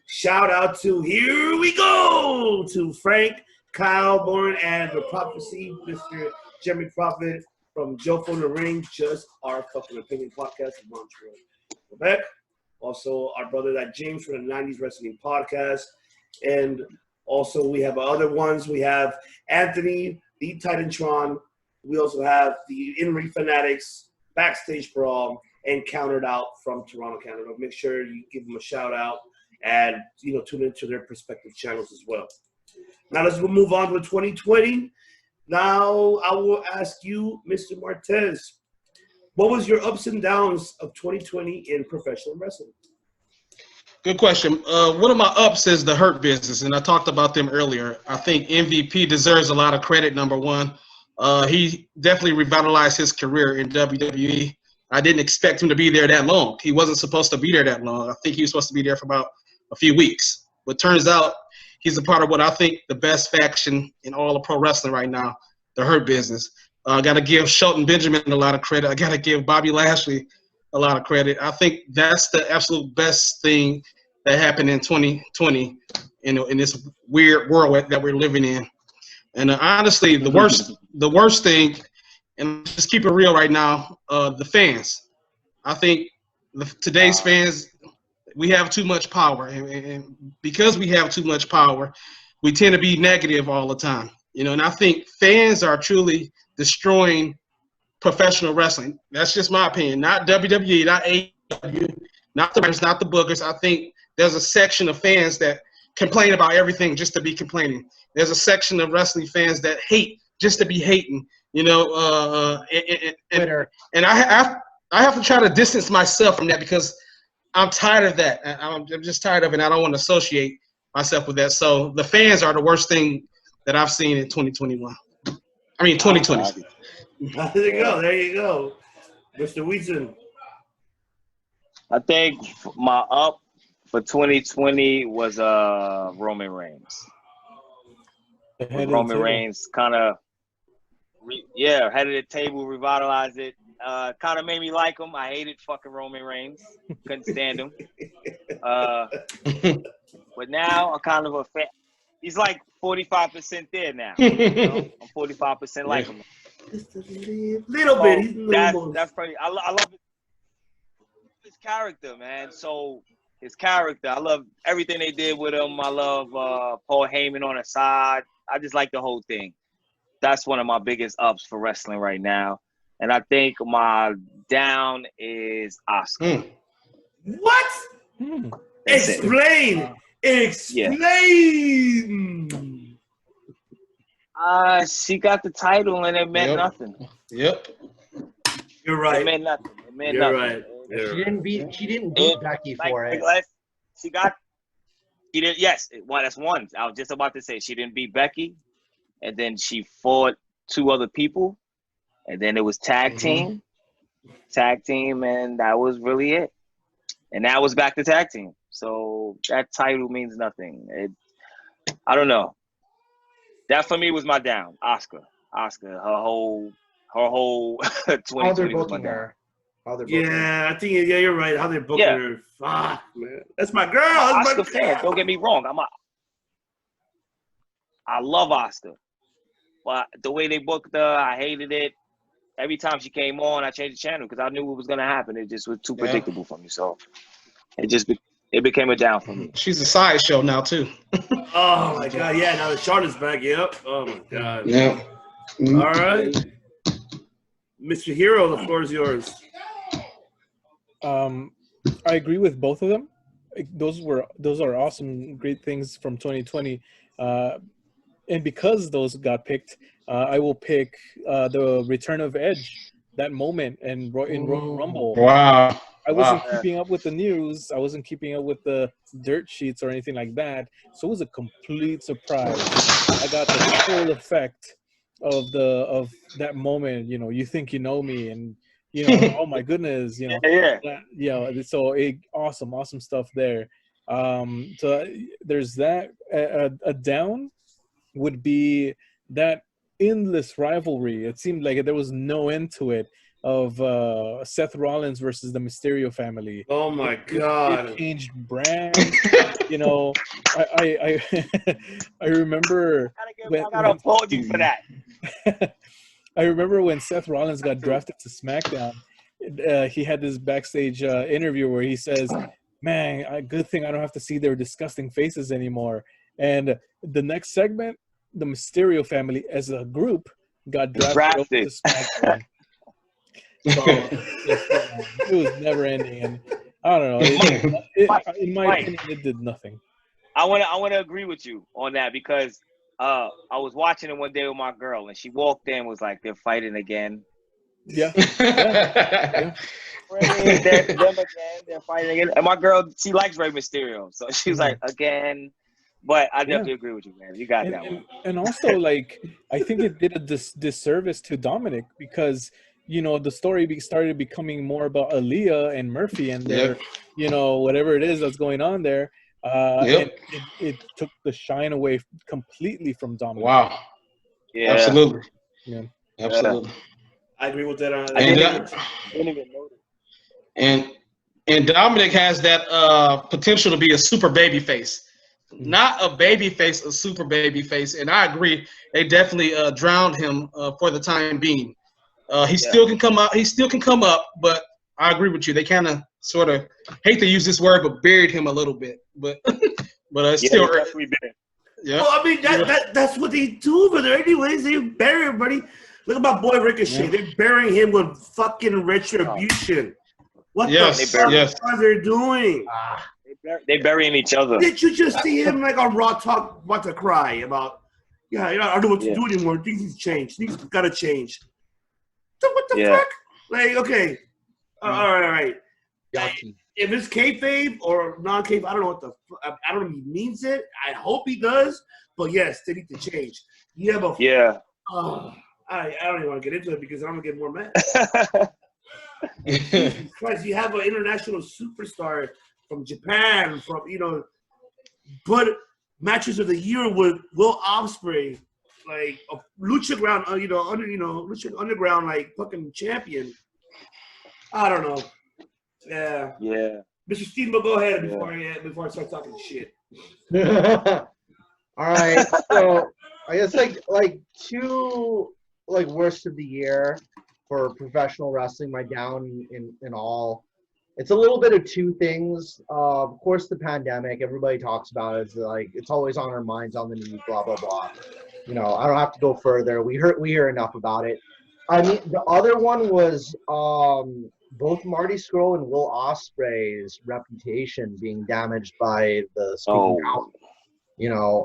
Shout out to Here We Go to Frank, Kyle, Bourne, and the Prophecy, Mr. Jeremy Prophet from Joe from the Ring, Just Our Fucking Opinion Podcast in Montreal, Quebec. Also, our brother James from the 90s Wrestling Podcast. And also, we have other ones. We have Anthony, the Titantron. We also have the In-Ring Fanatics, Backstage Brawl, and Countered Out from Toronto, Canada. Make sure you give them a shout out and tune into their respective channels as well. Now let's move on to 2020. Now I will ask you, Mr. Martez, what was your ups and downs of 2020 in professional wrestling? Good question. One of my ups is the Hurt Business, and I talked about them earlier. I think MVP deserves a lot of credit, number one. He definitely revitalized his career in WWE. I didn't expect him to be there that long. He wasn't supposed to be there that long. I think he was supposed to be there for about a few weeks. But turns out he's a part of what I think the best faction in all of pro wrestling right now, the Hurt Business. I got to give Shelton Benjamin a lot of credit. I got to give Bobby Lashley a lot of credit. I think that's the absolute best thing that happened in 2020 in this weird world that we're living in. And honestly, the worst thing, and just keep it real right now, the fans. I think today's fans, we have too much power, and because we have too much power, we tend to be negative all the time. And I think fans are truly destroying professional wrestling. That's just my opinion. Not WWE, not AEW, not the writers, not the bookers. I think there's a section of fans that complain about everything just to be complaining. There's a section of wrestling fans that hate just to be hating. And I have to try to distance myself from that because I'm tired of that. I'm just tired of it. And I don't want to associate myself with that. So the fans are the worst thing that I've seen in 2021. I mean, 2020. There you go. Mr. Wheaton. I think my up for 2020 was Roman Reigns. Roman Reigns kind of, head of the table, revitalized it. Kind of made me like him. I hated fucking Roman Reigns. Couldn't stand him. But now I'm kind of a fan. He's like 45% there now. I'm 45% like him. Just a little bit. That's pretty. I love his character, man. So his character, I love everything they did with him. I love Paul Heyman on the side. I just like the whole thing. That's one of my biggest ups for wrestling right now. And I think my down is Asuka. What? Explain. She got the title and it meant nothing. Yep. You're right. It meant nothing. You're right. She didn't beat Becky for it. She did. Yes. Well, that's one. I was just about to say she didn't beat Becky, and then she fought two other people, and then it was tag team, and that was really it. And that was back to tag team. So that title means nothing. I don't know. That for me was my down. Asuka, her whole 2020 was my down. I think you're right. How they're booking her. Fuck, man. That's my girl. That's Asuka fan. Don't get me wrong. I love Asuka, but the way they booked her, I hated it. Every time she came on, I changed the channel because I knew what was gonna happen. It just was too predictable for me. So it became a down for me. She's a sideshow now too. Oh my god, yeah. Now that Charlotte's back, yep. Oh my god. Yeah. All right, Mr. Hero, the floor is yours. I agree with both of them. Those are awesome, great things from 2020. And because those got picked, I will pick the return of Edge, that moment in Royal Rumble. Wow. I wasn't keeping up with the news. I wasn't keeping up with the dirt sheets or anything like that. So it was a complete surprise. I got the full effect of that moment. You think you know me, and oh my goodness, So awesome stuff there. So there's that. A down would be that endless rivalry. It seemed like there was no end to it, of Seth Rollins versus the Mysterio family. Oh my god! It changed brands. I I remember. I gotta applaud you for that. I remember when Seth Rollins got drafted to SmackDown. He had this backstage interview where he says, "Man, good thing I don't have to see their disgusting faces anymore." And the next segment, the Mysterio family as a group got drafted. Over to SmackDown. So it was never ending, and I don't know. In my opinion, it did nothing. I want to agree with you on that because I was watching it one day with my girl, and she walked in and was like, "They're fighting again." Yeah. Them again, they're fighting again. And my girl, she likes Rey Mysterio, so she was like, "Again." But I definitely agree with you, man. You got that one. And also, I think it did a disservice to Dominic because the story started becoming more about Aaliyah and Murphy and their, whatever it is that's going on there. And it took the shine away completely from Dominic. Wow. Yeah. Absolutely. Yeah. Absolutely. I agree with that. I didn't even notice. And Dominic has that potential to be a super baby face. Not a baby face, a super baby face. And I agree. They definitely drowned him for the time being. He still can come up. He still can come up, but I agree with you. They kind of sort of hate to use this word, but buried him a little bit. But it's still definitely been. Yeah. Well, I mean that's what they do over there. Anyways, they bury everybody. Look at my boy Ricochet. Yeah. They're burying him with fucking retribution. What the fuck are they doing? They burying each other. Did you just see him like on Raw Talk about to cry about? Yeah, I don't know what to do anymore. Things need to change. Things gotta change. So what the fuck? Like, okay, all right. If it's kayfabe or non-kayfabe, I don't know what the. I don't know if he means it. I hope he does. But yes, they need to change. You have a I don't even want to get into it because I'm gonna get more mad. Jesus Christ, you have an international superstar from Japan, from but matches of the year with Will Ospreay, like a lucha ground, lucha underground, like fucking champion. I don't know. Yeah. Yeah. Mr. Steamboat, go ahead before I start talking shit. All right. So I guess like two worst of the year for professional wrestling. My down in all. It's a little bit of two things. Of course, the pandemic. Everybody talks about it. It's like it's always on our minds, on the news. Blah blah blah. I don't have to go further. We hear enough about it. I mean, the other one was both Marty Scurll and Will Ospreay's reputation being damaged by the speaking out.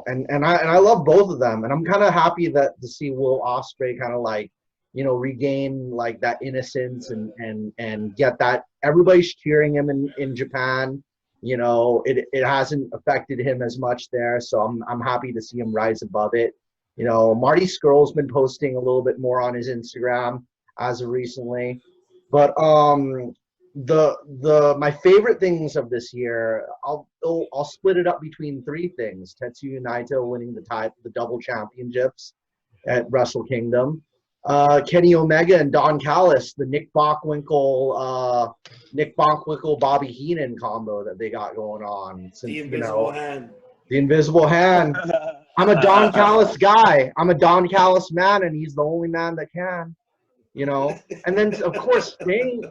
And I love both of them, and I'm kind of happy to see Will Ospreay kind of like, regain like that innocence and get that everybody's cheering him in Japan. It hasn't affected him as much there, so I'm happy to see him rise above it. Marty Scurll's been posting a little bit more on his Instagram as of recently. But my favorite things of this year, I'll split it up between three things. Tetsuya Naito winning the double championships at Wrestle Kingdom. Kenny Omega and Don Callis, the Nick Bockwinkel, Bobby Heenan combo that they got going on. Since, the invisible hand. The invisible hand. I'm a Don Callis guy. I'm a Don Callis man, and he's the only man that can. And then of course Sting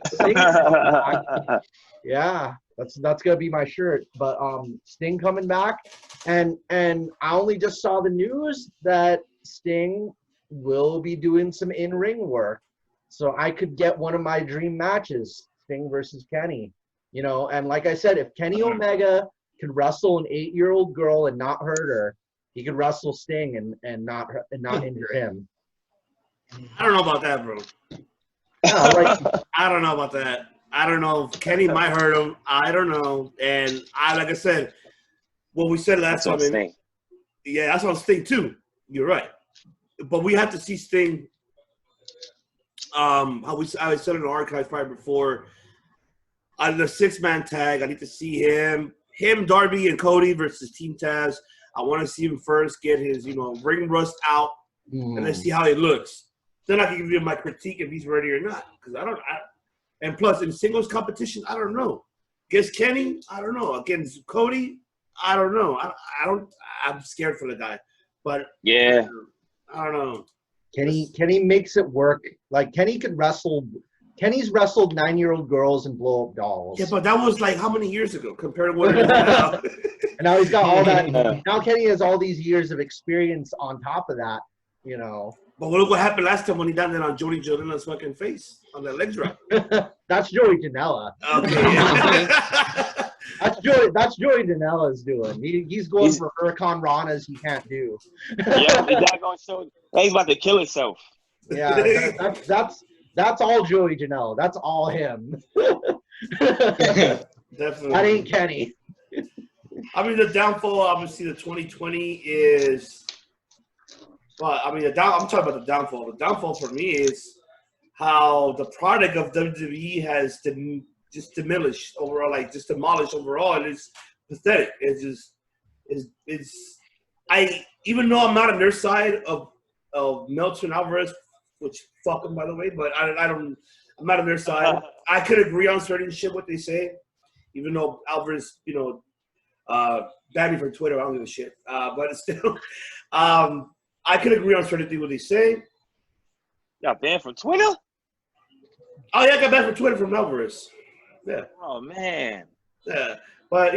yeah, that's gonna be my shirt. But Sting coming back, and I only just saw the news that Sting will be doing some in-ring work, so I could get one of my dream matches, Sting versus Kenny. And like I said, if Kenny Omega could wrestle an 8-year-old girl and not hurt her, he could wrestle Sting and not injure him. I don't know about that, bro. I don't know about that. I don't know. Kenny might hurt him. I don't know. And like I said, what we said last time. Yeah, that's on Sting too. You're right. But we have to see Sting. I said in the archives probably before. On the 6-man tag, I need to see him, Darby, and Cody versus Team Taz. I want to see him first get his, ring rust out, and then see how he looks. Then I can give you my critique if he's ready or not. Because and plus in singles competition, I don't know. Against Kenny, I don't know. Against Cody, I don't know. I'm scared for the guy. But yeah, I don't know. Kenny makes it work. Like Kenny could wrestle. Kenny's wrestled 9-year-old girls and blow up dolls. Yeah, but that was like how many years ago compared to what it is now? And now he's got all that. Now Kenny has all these years of experience on top of that. But look what happened last time when he done that on Jody Janela's fucking face on that leg drop. That's Joey Janela. Okay. That's Joey Janela's doing. He's going for Huracan Ranas he can't do. Yeah, he's about to kill himself. Yeah, that's all Joey Janela. That's all him. Definitely. That ain't Kenny. I mean, the downfall, obviously, the 2020 is. Well, I mean, I'm talking about the downfall. The downfall for me is how the product of WWE has just demolished overall, like just demolished overall, and it's pathetic. Even though I'm not on their side of Meltzer and Alvarez, which fuck them by the way, but I'm not on their side. I could agree on certain shit what they say, even though Alvarez, banned me from Twitter. I don't give a shit. But it's still, I can agree on certain things what they say. Got banned from Twitter? Oh yeah, I got banned from Twitter from Alvarez. Yeah. Oh man. Yeah, but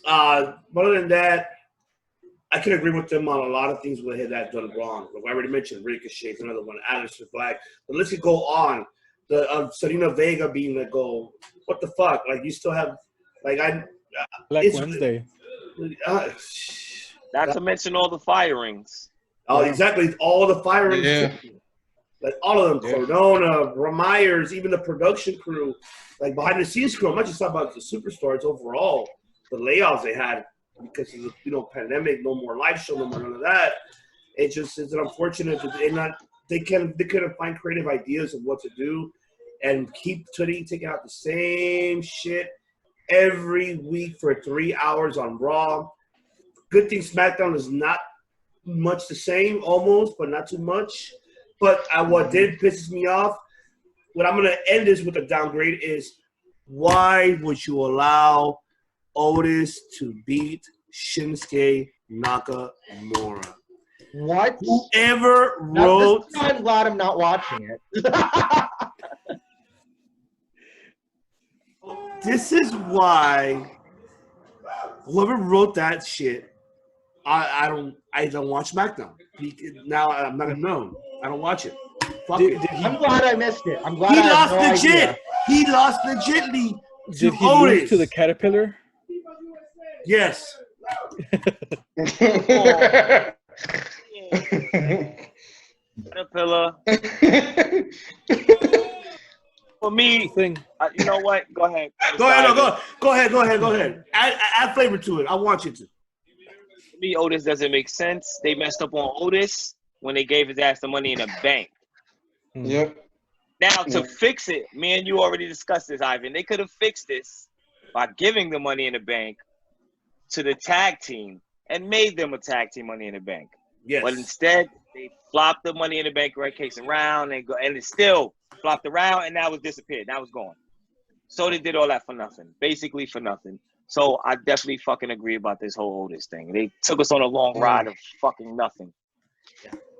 other than that, I can agree with them on a lot of things where that done wrong. Like I already mentioned, Ricochet, another one, Aleister Black. But let's go on. The Selena Vega being let go. What the fuck? Like you still have, like Black Wednesday. Not to mention all the firings. Oh, exactly. All the firings. Yeah. Like all of them, Cordona, Myers, even the production crew, like behind the scenes crew. I'm not just talking about the superstars overall. The layoffs they had because of the pandemic, no more live show, no more none of that. It's unfortunate that they couldn't find creative ideas of what to do, and keep taking out the same shit every week for 3 hours on Raw. Good thing SmackDown is not much the same, almost, but not too much. But what did pisses me off, what I'm going to end this with a downgrade is, why would you allow Otis to beat Shinsuke Nakamura? What? Whoever wrote... I'm glad I'm not watching it. This is why whoever wrote that shit, I don't watch SmackDown. Now I'm not gonna know. I don't watch it. Fuck it. I'm glad I missed it. I'm glad He I lost had no legit. idea. He lost legitly to Did he Otis. lose to the Caterpillar? Yes. Caterpillar. For me, you know what? Go ahead. Go ahead. Add flavor to it. I want you to. For me, Otis doesn't make sense. They messed up on Otis when they gave his ass the Money in the Bank. Yep. Now, to fix it, me and you already discussed this, Ivan. They could have fixed this by giving the Money in the Bank to the tag team and made them a tag team Money in the Bank. Yes. But instead, they flopped the Money in the Bank right case around and it still flopped around, and now it's disappeared. Now it's gone. So they did all that for nothing, basically for nothing. So I definitely fucking agree about this whole Otis thing. They took us on a long ride of fucking nothing.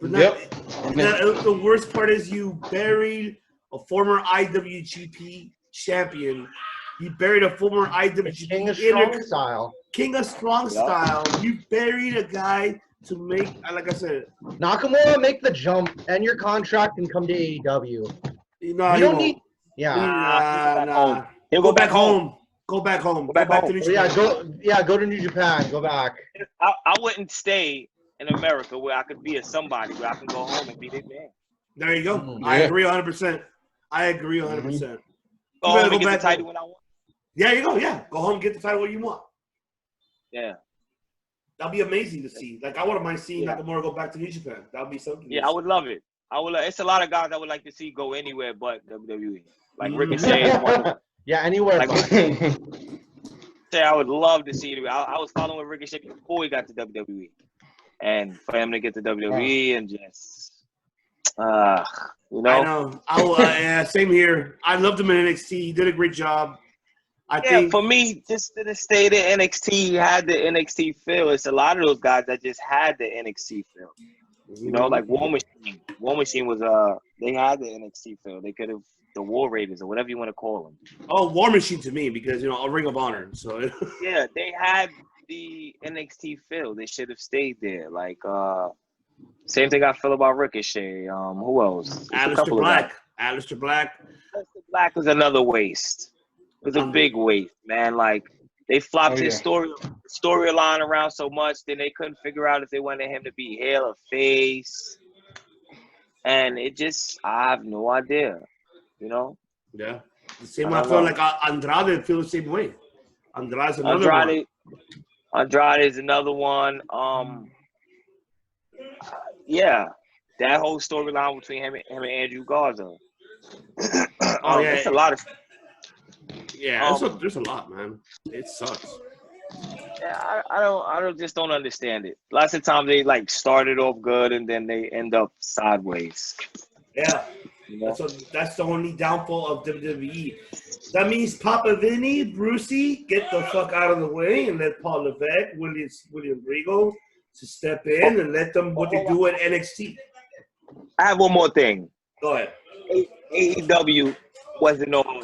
But the worst part is you buried a former IWGP champion. You buried a former IWGP King of Strong Style. King of Strong Style. You buried a guy to make, like I said, Nakamura, make the jump, end your contract, and come to AEW. No, you don't need. Yeah. Nah. He'll go back home. Go back home. Go back to New Japan. Go to New Japan. Go back. I wouldn't stay in America where I could be a somebody, where I can go home and be their man. There you go. Mm-hmm. I agree 100%. I agree 100%. Go home and get the title when I want. Yeah, you go. Yeah, go home and get the title when you want. Yeah. That'd be amazing to see. Like, I wouldn't mind seeing Nakamura go back to New Japan. That'd be something. Yeah, I would love it. It's a lot of guys I would like to see go anywhere but WWE. Like Ricochet is one of them. Yeah, anywhere. I would love to see it. I was following Ricochet before he got to WWE. And for him to get to WWE and just, I know. Yeah, same here. I loved him in NXT. He did a great job. I think for me, just to stay there, NXT had the NXT feel. It's a lot of those guys that just had the NXT feel. You know, like War Machine. War Machine was they had the NXT feel. They could have the War Raiders or whatever you want to call them. Oh, War Machine to me because a Ring of Honor. So yeah, they had the NXT feel. They should have stayed there. Like same thing I feel about Ricochet. Who else? Aleister Black. Aleister Black was another waste. It was a big waste, man. Like they flopped his storyline around so much, then they couldn't figure out if they wanted him to be heel or face. And it just, I have no idea, Yeah. The same way I feel like Andrade feels the same way. Andrade's another one. Andrade is another one. Yeah. That whole storyline between him and Andrew Garza. It's a lot of stuff. Yeah, there's a lot, man. It sucks. Yeah, I don't understand it. Lots of times they like started off good and then they end up sideways. Yeah. That's the only downfall of WWE. That means Papa Vinny, Brucey, get the fuck out of the way and let Paul Levesque, William Regal to step in and let them what they do at NXT. I have one more thing. Go ahead. AEW wasn't all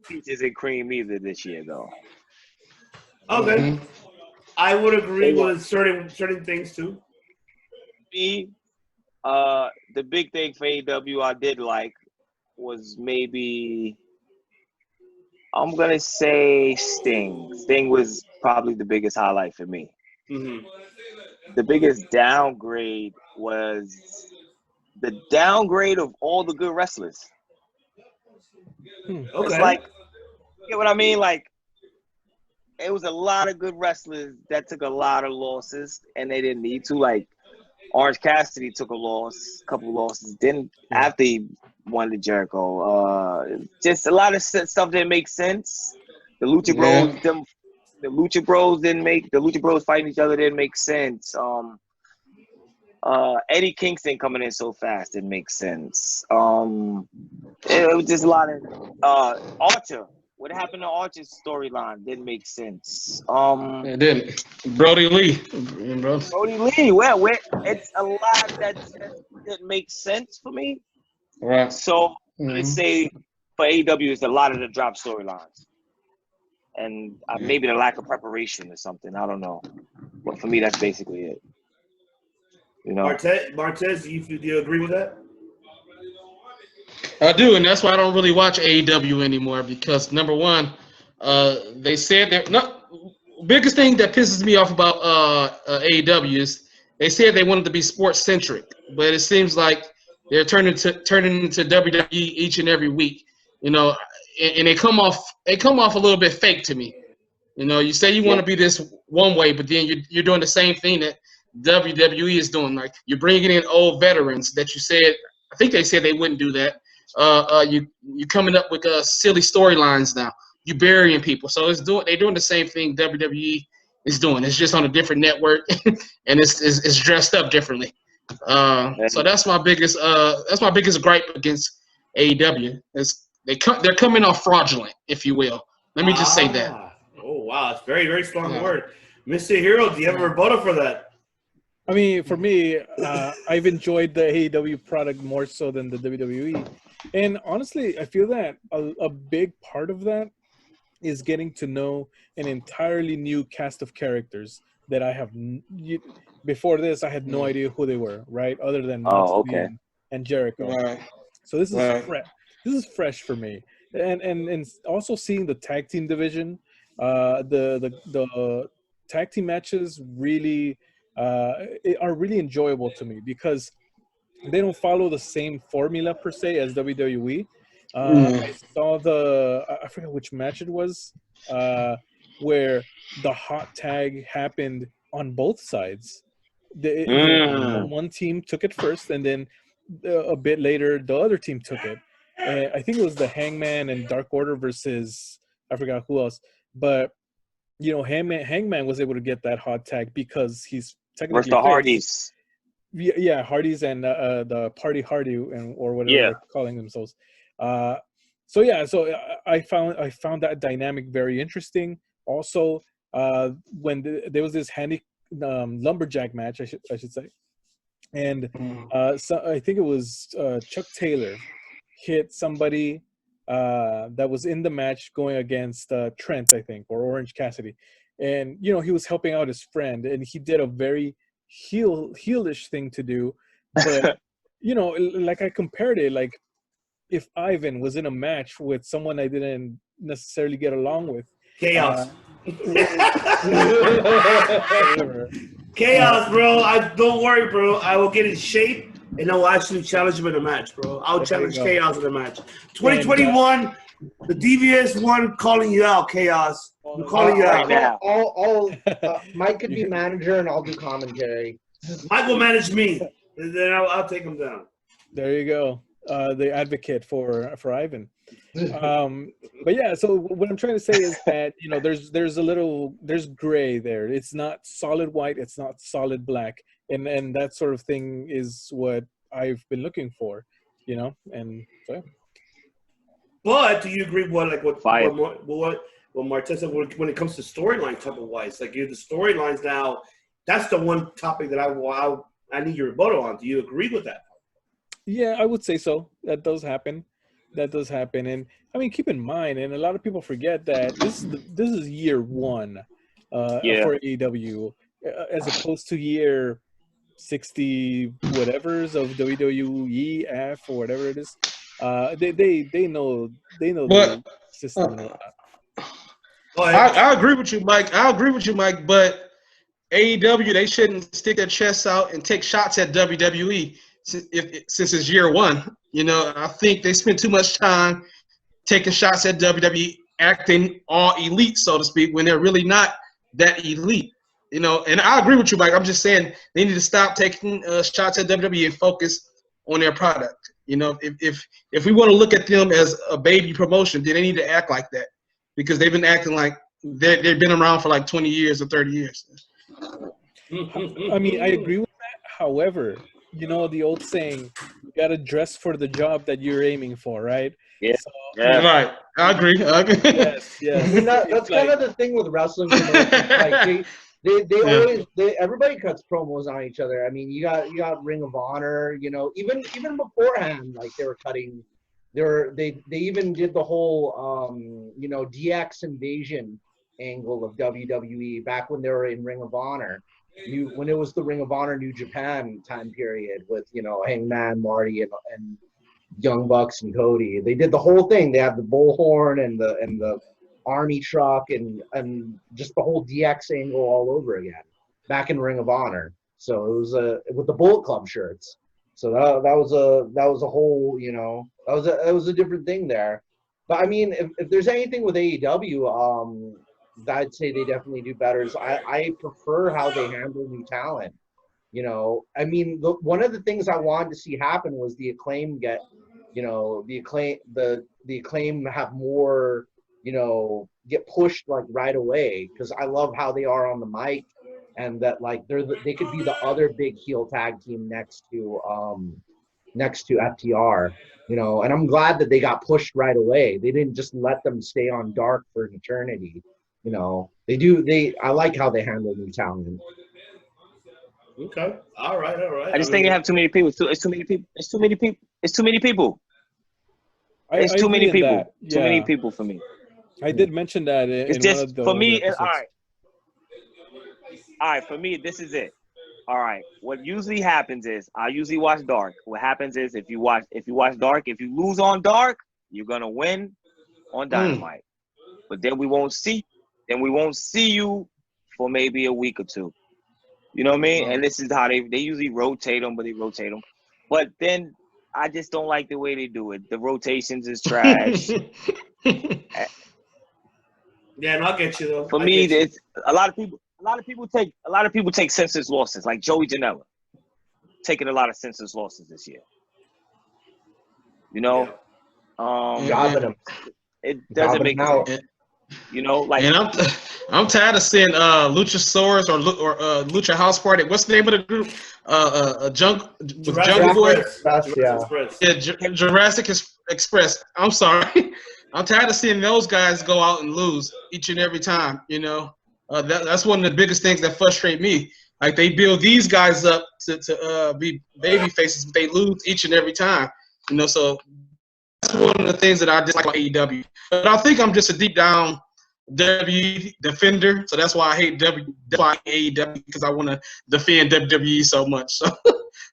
peaches and cream either this year, though. Okay. I would agree with certain things too. Me, the big thing for AEW I did like was maybe I'm gonna say Sting. Sting was probably the biggest highlight for me. Mm-hmm. The biggest downgrade was the downgrade of all the good wrestlers. Okay. It's like, you know what I mean? Like, it was a lot of good wrestlers that took a lot of losses, and they didn't need to. Like, Orange Cassidy took a couple losses. Then after he won the Jericho, just a lot of stuff didn't make sense. The Lucha Bros, the Lucha Bros fighting each other didn't make sense. Eddie Kingston coming in so fast didn't make sense. It was just a lot of Archer. What happened to Archer's storyline didn't make sense. It didn't. Brody Lee. Brody Lee, well, it's a lot that just didn't make sense for me. Right. So let's say for AEW, it's a lot of the drop storylines. And maybe the lack of preparation or something. I don't know. But for me, that's basically it. You know, Martez, do you agree with that? I do, and that's why I don't really watch AEW anymore because number one, they said that biggest thing that pisses me off about AEW is they said they wanted to be sports centric, but it seems like they're turning into WWE each and every week. You know, and they come off a little bit fake to me. You know, you say you want to be this one way, but then you're doing the same thing that WWE is doing. Like you're bringing in old veterans that you said. I think they said they wouldn't do that. You coming up with silly storylines now. You burying people. So they're doing the same thing WWE is doing. It's just on a different network, and it's dressed up differently. So that's my biggest gripe against AEW. They're coming off fraudulent, if you will. Let me just say that. Oh wow, it's very very strong word, Mr. Hero. Do you have a rebuttal for that? I mean, for me, I've enjoyed the AEW product more so than the WWE. And honestly, I feel that a big part of that is getting to know an entirely new cast of characters that I have. Before this, I had no idea who they were, right? Other than Moxley and Jericho. Right. So this is fresh. This is fresh for me. And also seeing the tag team division, the tag team matches really are really enjoyable to me because they don't follow the same formula per se as WWE. I saw I forget which match it was, where the hot tag happened on both sides. One team took it first, and then a bit later, the other team took it. I think it was the Hangman and Dark Order versus I forgot who else, but you know, Hangman was able to get that hot tag because he's technically versus the Hardys. Yeah, Hardys and the Party Hardy or whatever they're calling themselves. So I found that dynamic very interesting. Also, when there was this lumberjack match, I should say, and so I think it was Chuck Taylor hit somebody that was in the match going against Trent, I think, or Orange Cassidy, and you know he was helping out his friend, and he did a very heelish thing to do, but you know, like I compared it, like if Ivan was in a match with someone I didn't necessarily get along with, chaos. Chaos, bro. Don't worry, bro. I will get in shape and I will actually challenge him in a match, bro. I'll challenge Chaos in a match. 2021, the DVS one calling you out, Chaos. I'm calling you out. Mike could be manager and I'll do commentary. Mike will manage me, and then I'll take him down. There you go. The advocate for Ivan. But yeah, so what I'm trying to say is that, you know, there's gray there. It's not solid white, it's not solid black, and that sort of thing is what I've been looking for. you know, and so. Yeah. But do you agree what Fire. what Martez said when it comes to storyline type of wise? Like, the storylines now, that's the one topic that I need your rebuttal on. Do you agree with that? Yeah, I would say so. That does happen. That does happen. And I mean, keep in mind, and a lot of people forget that this is year one for AEW, as opposed to year 60 whatever's of WWE F or whatever it is. They know the system. I agree with you, Mike. But AEW, they shouldn't stick their chests out and take shots at WWE since it's year one. You know, I think they spend too much time taking shots at WWE, acting all elite, so to speak, when they're really not that elite. You know, and I agree with you, Mike. I'm just saying they need to stop taking shots at WWE and focus on their product. You know, if we want to look at them as a baby promotion, then they need to act like that, because they've been acting like they've been around for like 20 years or 30 years. I mean, I agree with that. However, you know the old saying, you got to dress for the job that you're aiming for, right? Yeah. So, Right. I agree. Yes. I mean, that's kind of the thing with wrestling promotions. Like they always everybody cuts promos on each other. I mean, you got Ring of Honor, you know, even beforehand, like they were cutting. They even did the whole you know, DX invasion angle of WWE back when they were in Ring of Honor. When it was the Ring of Honor New Japan time period with, you know, Hangman, Marty, and Young Bucks and Cody. They did the whole thing. They had the bullhorn and the army truck and just the whole DX angle all over again back in Ring of Honor. So it was with the Bullet Club shirts. So that was a whole, you know, that was a different thing there. But I mean, if there's anything with AEW, I'd say they definitely do better. Is I prefer how they handle new talent. You know, I mean, one of the things I wanted to see happen was the Acclaim get, you know, the Acclaim have more, you know, get pushed like right away, because I love how they are on the mic, and that like they could be the other big heel tag team next to FTR, you know, and I'm glad that they got pushed right away. They didn't just let them stay on Dark for an eternity. You know, I like how they handle new talent. Okay. All right. I just think they have too many people. It's too many people. It's too many people. It's too many people. It's too many people. Too many people for me. I did mention that in it's just, one of the for me. episodes. All right. For me, this is it. All right. What usually happens is I usually watch Dark. What happens is if you watch Dark, if you lose on Dark, you're gonna win on Dynamite. But then we won't see you for maybe a week or two. You know what I mean? And this is how they usually rotate them, but they rotate them. But then I just don't like the way they do it. The rotations is trash. Yeah, and I'll get you though. For me, it's a lot of people take senseless losses, like Joey Janela taking a lot of senseless losses this year. You know, Jobbing them. It doesn't make sense. You know, like, and I'm tired of seeing Luchasaurus or Lucha House Party. What's the name of the group? Jungle Boy. Jurassic Express. I'm sorry. I'm tired of seeing those guys go out and lose each and every time. You know, that's one of the biggest things that frustrate me. Like, they build these guys up to be baby faces, but they lose each and every time. You know, so that's one of the things that I dislike about AEW. But I think I'm just a deep down WWE defender, so that's why I hate AEW, because I want to defend WWE so much. So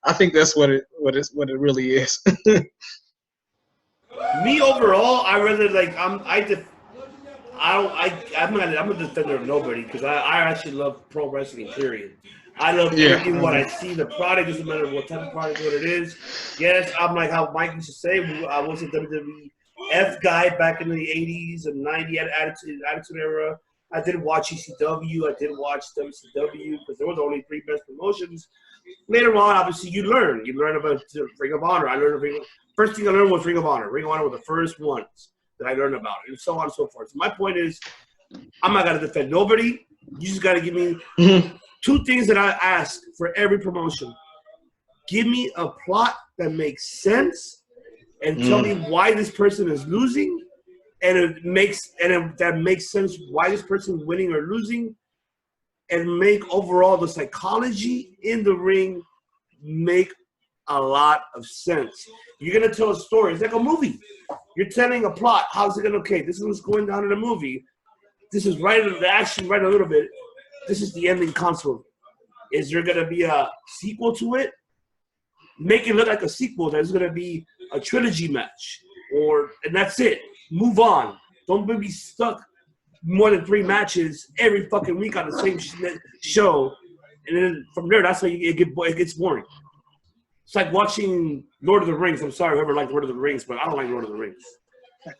I think that's what it really is. Me overall, I rather like I'm a defender of nobody, because I actually love pro wrestling. Period. I love everything what I see. The product doesn't matter what type of product, what it is. Yes, I'm like how Mike used to say. I was a WWE F guy back in the 80s and 90s attitude era. I did watch ECW. I did watch WCW, because they were the only three best promotions. Later on, obviously, you learn. You learn about Ring of Honor. First thing I learned was Ring of Honor. Ring of Honor were the first ones that I learned about, and so on and so forth. So my point is, I'm not going to defend nobody. You just got to give me two things that I ask for every promotion. Give me a plot that makes sense and tell me why this person is losing, and that makes sense why this person is winning or losing, and make overall the psychology in the ring make a lot of sense. You're gonna tell a story. It's like a movie. You're telling a plot. How's it gonna? Okay, this is what's going down in the movie. This is right in the action, right a little bit. This is the ending console. Is there gonna be a sequel to it? Make it look like a sequel. There's gonna be a trilogy match, and that's it. Move on. Don't be stuck more than 3 matches every fucking week on the same show, and then from there, that's how it gets boring. It's like watching Lord of the Rings. I'm sorry, whoever liked Lord of the Rings, but I don't like Lord of the Rings.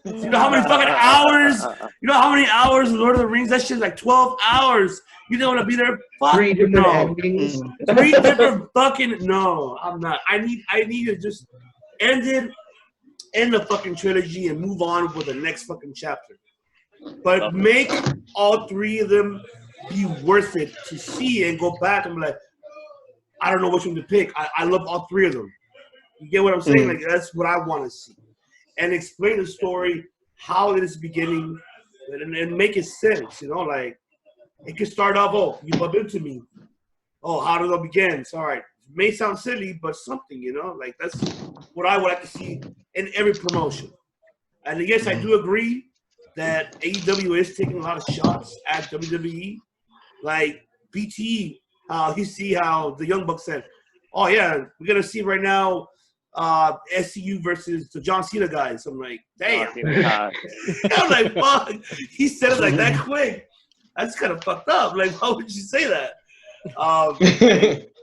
You know how many fucking hours? You know how many hours of Lord of the Rings? That shit's like 12 hours. You don't want to be there? Fuck 3 different no. endings. 3 different fucking no. I'm not. I need to just end the fucking trilogy and move on with the next fucking chapter. But make all 3 of them be worth it to see and go back and be like, I don't know which one to pick. I love all 3 of them. You get what I'm saying? Like, that's what I want to see. And explain the story, how it is beginning, and make it sense, you know? Like, it can start off, oh, you bump into me. Oh, how did it begin? It's all right. It may sound silly, but something, you know? Like, that's what I would like to see in every promotion. And yes, I do agree that AEW is taking a lot of shots at WWE. Like, BT, you see how the Young Bucks said, oh, yeah, we're going to see right now SCU versus the John Cena guys. I'm like, damn. I'm like, fuck. He said it like that quick. That's kind of fucked up. Like, why would you say that?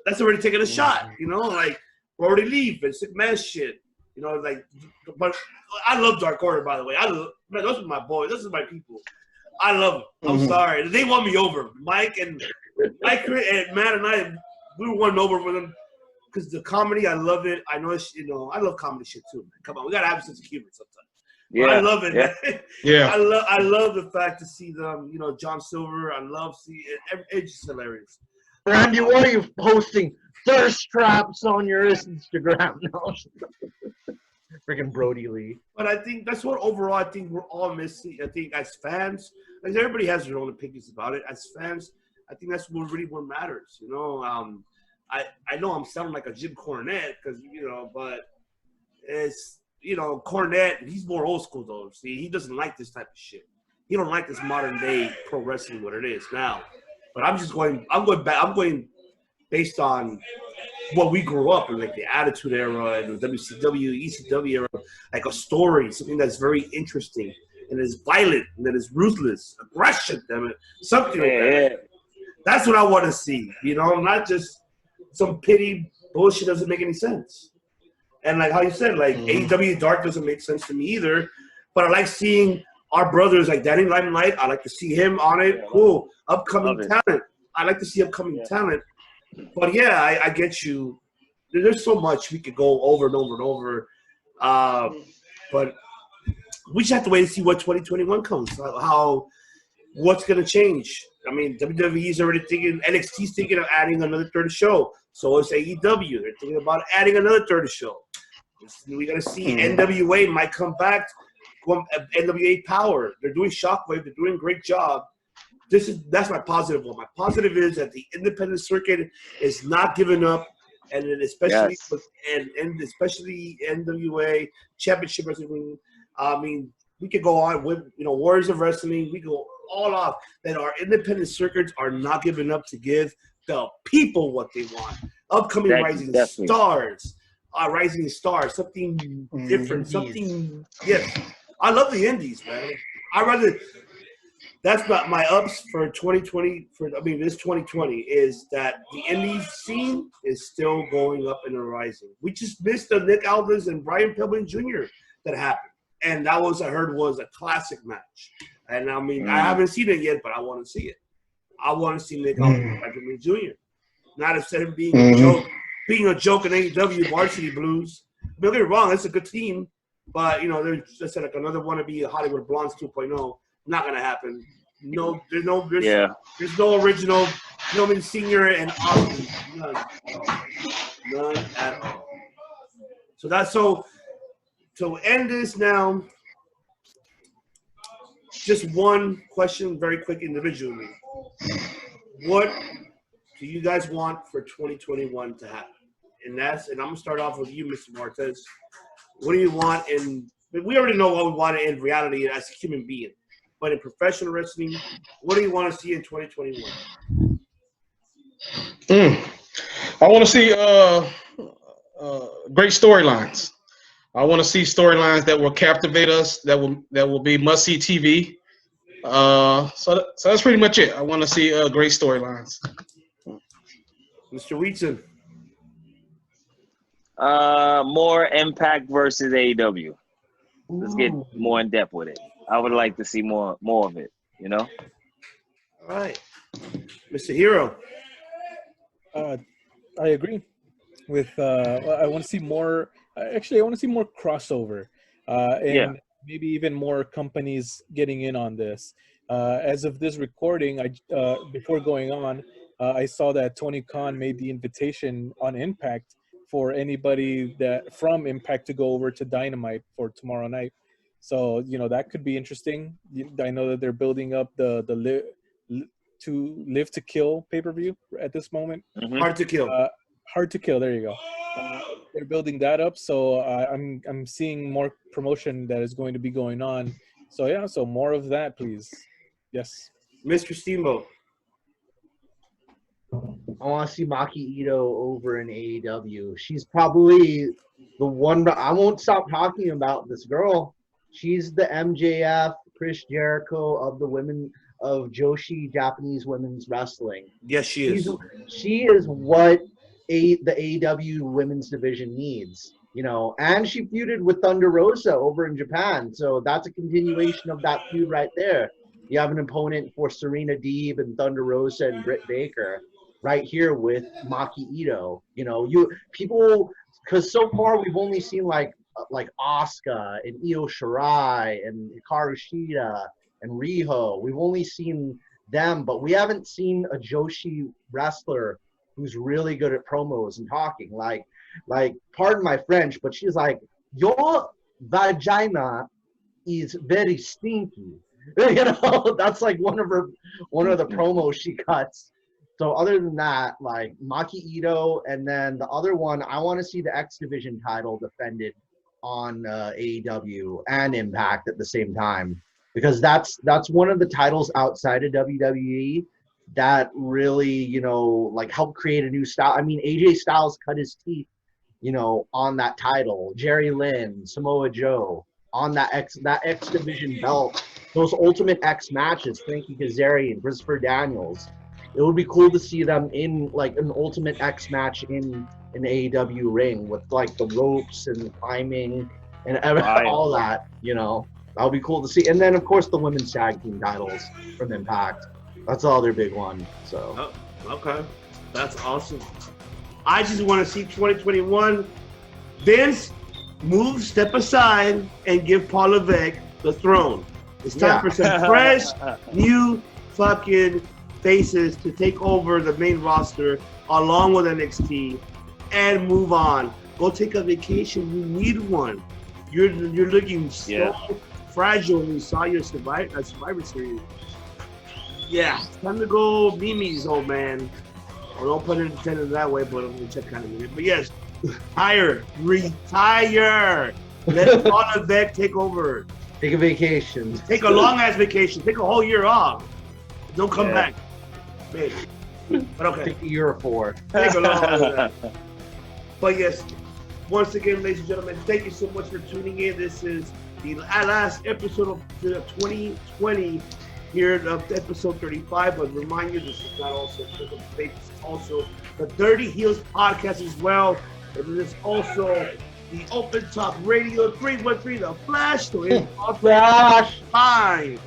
That's already taking a shot, you know? Like, we're already leaving. Sick man shit. You know, like, but I love Dark Order, by the way. Man, those are my boys. Those are my people. I love them. I'm sorry. They won me over. Mike and Matt and I, we were won over with them. Because the comedy, I love it. I know it's, you know, I love comedy shit too, man. Come on, we gotta have a sense of humor sometimes. Yeah, but I love it, man. Yeah, I love the fact to see them. You know, John Silver. I love seeing it. It's just hilarious. Randy, why are you posting thirst traps on your Instagram? No, freaking Brody Lee. But I think that's what overall I think we're all missing. I think as fans, like everybody has their own opinions about it. As fans, I think that's what matters. You know. I know I'm sounding like a Jim Cornette because, you know, but it's, you know, Cornette, he's more old school though. See, he doesn't like this type of shit. He don't like this modern day pro wrestling, what it is now. But I'm going based on what we grew up in, like the Attitude Era and the WCW, ECW era, like a story, something that's very interesting and is violent and that is ruthless, aggression, damn it, something like that. That's what I want to see, you know, not just some pity bullshit doesn't make any sense. And like how you said, like AEW Dark doesn't make sense to me either. But I like seeing our brothers like Danny Limelight. I like to see him on it. Cool. Upcoming talent. I like to see upcoming talent. But yeah, I get you. There's so much we could go over and over and over. But we just have to wait and see what 2021 comes. What's going to change. I mean, WWE's already thinking, NXT's thinking of adding another 3rd show. So is AEW. They're thinking about adding another 3rd show. We're going to see NWA might come back. NWA Power. They're doing Shockwave. They're doing a great job. That's my positive one. My positive is that the independent circuit is not giving up, and especially especially NWA Championship Wrestling. I mean, we could go on with, you know, Warriors of Wrestling. We go all off that our independent circuits are not giving up to give the people what they want. Upcoming rising stars, something different, something. Yes, I love the indies, man. That's my ups for 2020. This 2020 is that the indies scene is still going up and rising. We just missed the Nick Aldis and Brian Pillman Jr. that happened, and that was a classic match. And I mean, I haven't seen it yet, but I want to see it. I want to see Nick Aldis and Brian Pillman Jr. Not instead of being a joke in AEW Varsity Blues. Don't get me wrong, it's a good team, but you know, there's just like another wannabe Hollywood Blondes 2.0. Not gonna happen. No, there's no original Pillman Senior and Austin. None at all. So to end this now, just one question, very quick, individually. What do you guys want for 2021 to happen? And I'm gonna start off with you, Mr. Martez. What do you want we already know what we want in reality as a human being, but in professional wrestling, what do you want to see in 2021? I want to see great storylines. I want to see storylines that will captivate us, that will be must-see TV. So that's pretty much it. I want to see great storylines. Mr. Wheatson. More Impact versus AEW. Let's get more in depth with it. I would like to see more of it, you know? All right. Mr. Hero. I agree with I want to see more. Actually, I want to see more crossover, and maybe even more companies getting in on this. As of this recording, before going on, I saw that Tony Khan made the invitation on Impact for anybody from Impact to go over to Dynamite for tomorrow night. So, that could be interesting. I know that they're building up the Live to Kill pay-per-view at this moment. Mm-hmm. Hard to Kill. Hard to Kill, there you go. They're building that up, so I'm seeing more promotion that is going to be going on. So, yeah, so more of that, please. Yes. Mr. Steamboat. I want to see Maki Ito over in AEW. She's probably the one. I won't stop talking about this girl. She's the MJF, Chris Jericho of the women of Joshi Japanese women's wrestling. Yes, she is. She is what the AEW women's division needs. And she feuded with Thunder Rosa over in Japan. So that's a continuation of that feud right there. You have an opponent for Serena Deeb and Thunder Rosa and Britt Baker right here with Maki Ito. Because so far we've only seen like Asuka and Io Shirai and Hikaru Shida and Riho. We've only seen them, but we haven't seen a Joshi wrestler who's really good at promos and talking. Like, pardon my French, but she's like, your vagina is very stinky. That's like one of the promos she cuts. So other than that, like Maki Ito, and then the other one, I want to see the X Division title defended on AEW and Impact at the same time, because that's one of the titles outside of WWE that really, helped create a new style. I mean, AJ Styles cut his teeth, on that title. Jerry Lynn, Samoa Joe on that X Division belt. Those Ultimate X matches, Frankie Kazarian, Christopher Daniels. It would be cool to see them in like an Ultimate X match in an AEW ring with like the ropes and climbing and all that. That would be cool to see. And then of course the women's tag team titles from Impact. That's the other big one. So. Oh, okay, that's awesome. I just want to see 2021. Vince, step aside, and give Paul Levesque the throne. It's time for some fresh, new fucking faces to take over the main roster along with NXT and move on. Go take a vacation. You need one. You're looking so fragile when you saw your Survivor Series. Yeah, it's time to go Mimi's, old man. Well, don't put it intended that way, but I'm going to check kind of minute. But yes, retire. Let Paul Levesque take over. Take a vacation. Take a long-ass vacation. Take a whole year off. Don't come back. Maybe. But okay. Take a year or 4. Take a long But yes, once again, ladies and gentlemen, thank you so much for tuning in. This is the last episode of 2020 here of episode 35. But remind you, this is not also this is also the Dirty Heels podcast as well. And this is also the Open Talk Radio 313, the Flash. So it's Flash Fine.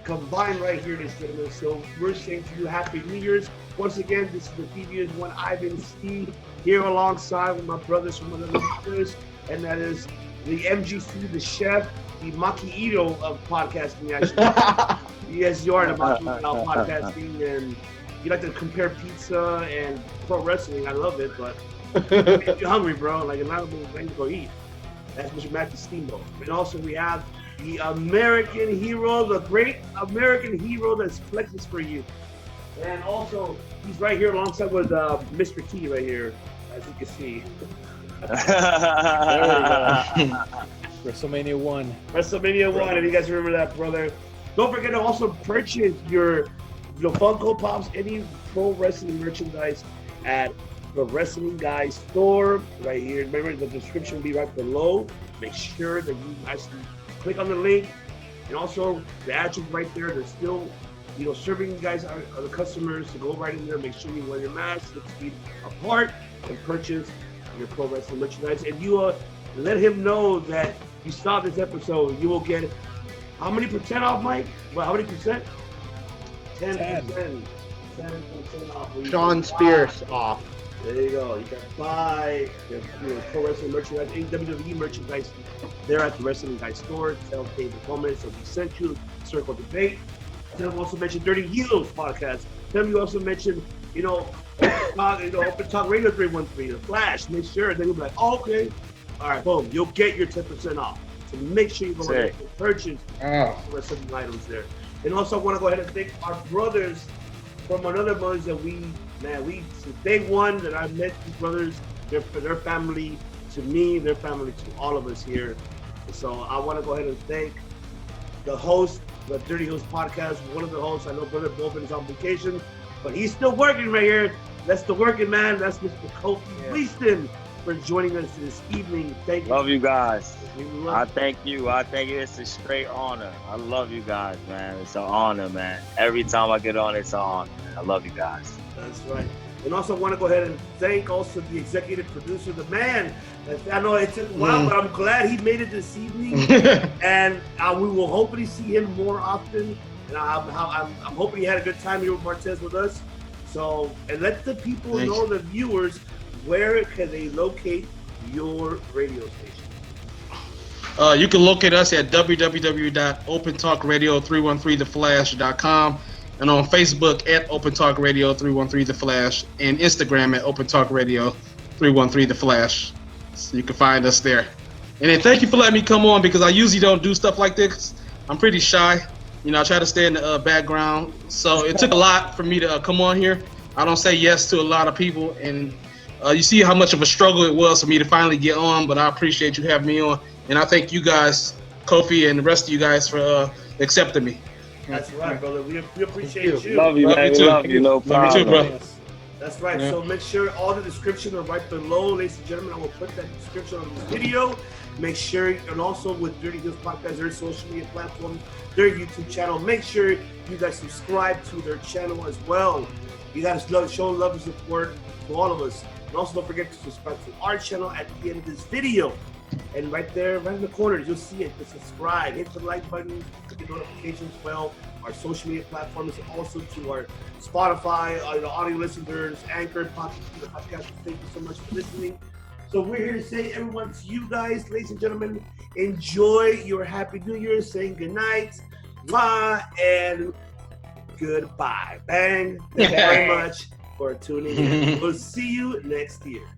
Combined right here, ladies and gentlemen. So we're saying to you, Happy New Year's. Once again, this is the PBS One Ivan Steve here alongside with my brothers from another brothers, and that is the MGC, the chef, the Maki Ito of podcasting, actually. Yes, you are the Maki Ito of podcasting, and you like to compare pizza and pro wrestling. I love it, but you're hungry, bro. Like, a lot of people going to go eat. That's Mr. Matthew Steamboat. And also we have the American hero, the great American hero that's flexes for you. And also, he's right here alongside with Mr. T right here, as you can see. There we go. WrestleMania 1. WrestleMania 1, if you guys remember that, brother. Don't forget to also purchase your Funko Pops, any pro wrestling merchandise at the Wrestling Guy store right here. Remember, the description will be right below. Make sure that you actually click on the link. And also, the address right there. They're still, serving you guys, the customers, to go right in there. Make sure you wear your mask, 6 feet apart, and purchase your pro wrestling merchandise. And you let him know that you saw this episode. You will get how many % off, Mike? Well, how many percent? 10%. 10% off. Sean Spears off. There you go. You can buy your pro wrestling merchandise, WWE merchandise there at the Wrestling Guy store. Tell Dave the comments that we sent you. Circle Debate. Tell him also mention Dirty HEELZ podcast. Tell him you also mentioned, Open Talk Radio 313, The Flash. Make sure. Then you'll be like, oh, okay. All right, boom. You'll get your 10% off. So make sure you go ahead and purchase wrestling items there. And also, I want to go ahead and thank our brothers from another brothers that since day one that I met these brothers, their family to me, their family to all of us here. And so I want to go ahead and thank the host, the Dirty HEELZ podcast, one of the hosts. I know Brother Bowman is on vacation, but he's still working right here. That's the working man. That's Mr. Kofi Weaston for joining us this evening. Thank you. Love you guys. I thank you. It's a straight honor. I love you guys, man. It's an honor, man. Every time I get on, it's an honor. Man. I love you guys. That's right. And also want to go ahead and thank also the executive producer, the man. I know it took a while, but I'm glad he made it this evening. And we will hopefully see him more often. And I'm hoping he had a good time here with Martez with us. So, and let the people know, the viewers, where can they locate your radio station? You can locate us at www.opentalkradio313theflash.com and on Facebook at Open Talk Radio 313 The Flash and Instagram at Open Talk Radio 313 The Flash. So you can find us there. And then thank you for letting me come on, because I usually don't do stuff like this. I'm pretty shy. I try to stay in the background. So it took a lot for me to come on here. I don't say yes to a lot of people, and you see how much of a struggle it was for me to finally get on, but I appreciate you having me on. And I thank you guys, Kofi, and the rest of you guys for accepting me. That's right, brother. We appreciate you. Love you, man. Love you. No problem. Love you too, bro. That's right. Yeah. So make sure all the description are right below, ladies and gentlemen. I will put that description on this video. Make sure, and also with Dirty HEELZ Podcast, their social media platform, their YouTube channel. Make sure you guys subscribe to their channel as well. You guys show love and support to all of us. And also don't forget to subscribe to our channel at the end of this video. And right there, right in the corner, you'll see it. The subscribe, hit the like button, get notifications as well. Our social media platforms, also to our Spotify, audio listeners, Anchor, podcast. Thank you so much for listening. So we're here to say, everyone, to you guys, ladies and gentlemen, enjoy your Happy New Year. Saying good night, and goodbye. Bang. Thank you very much for tuning in. We'll see you next year.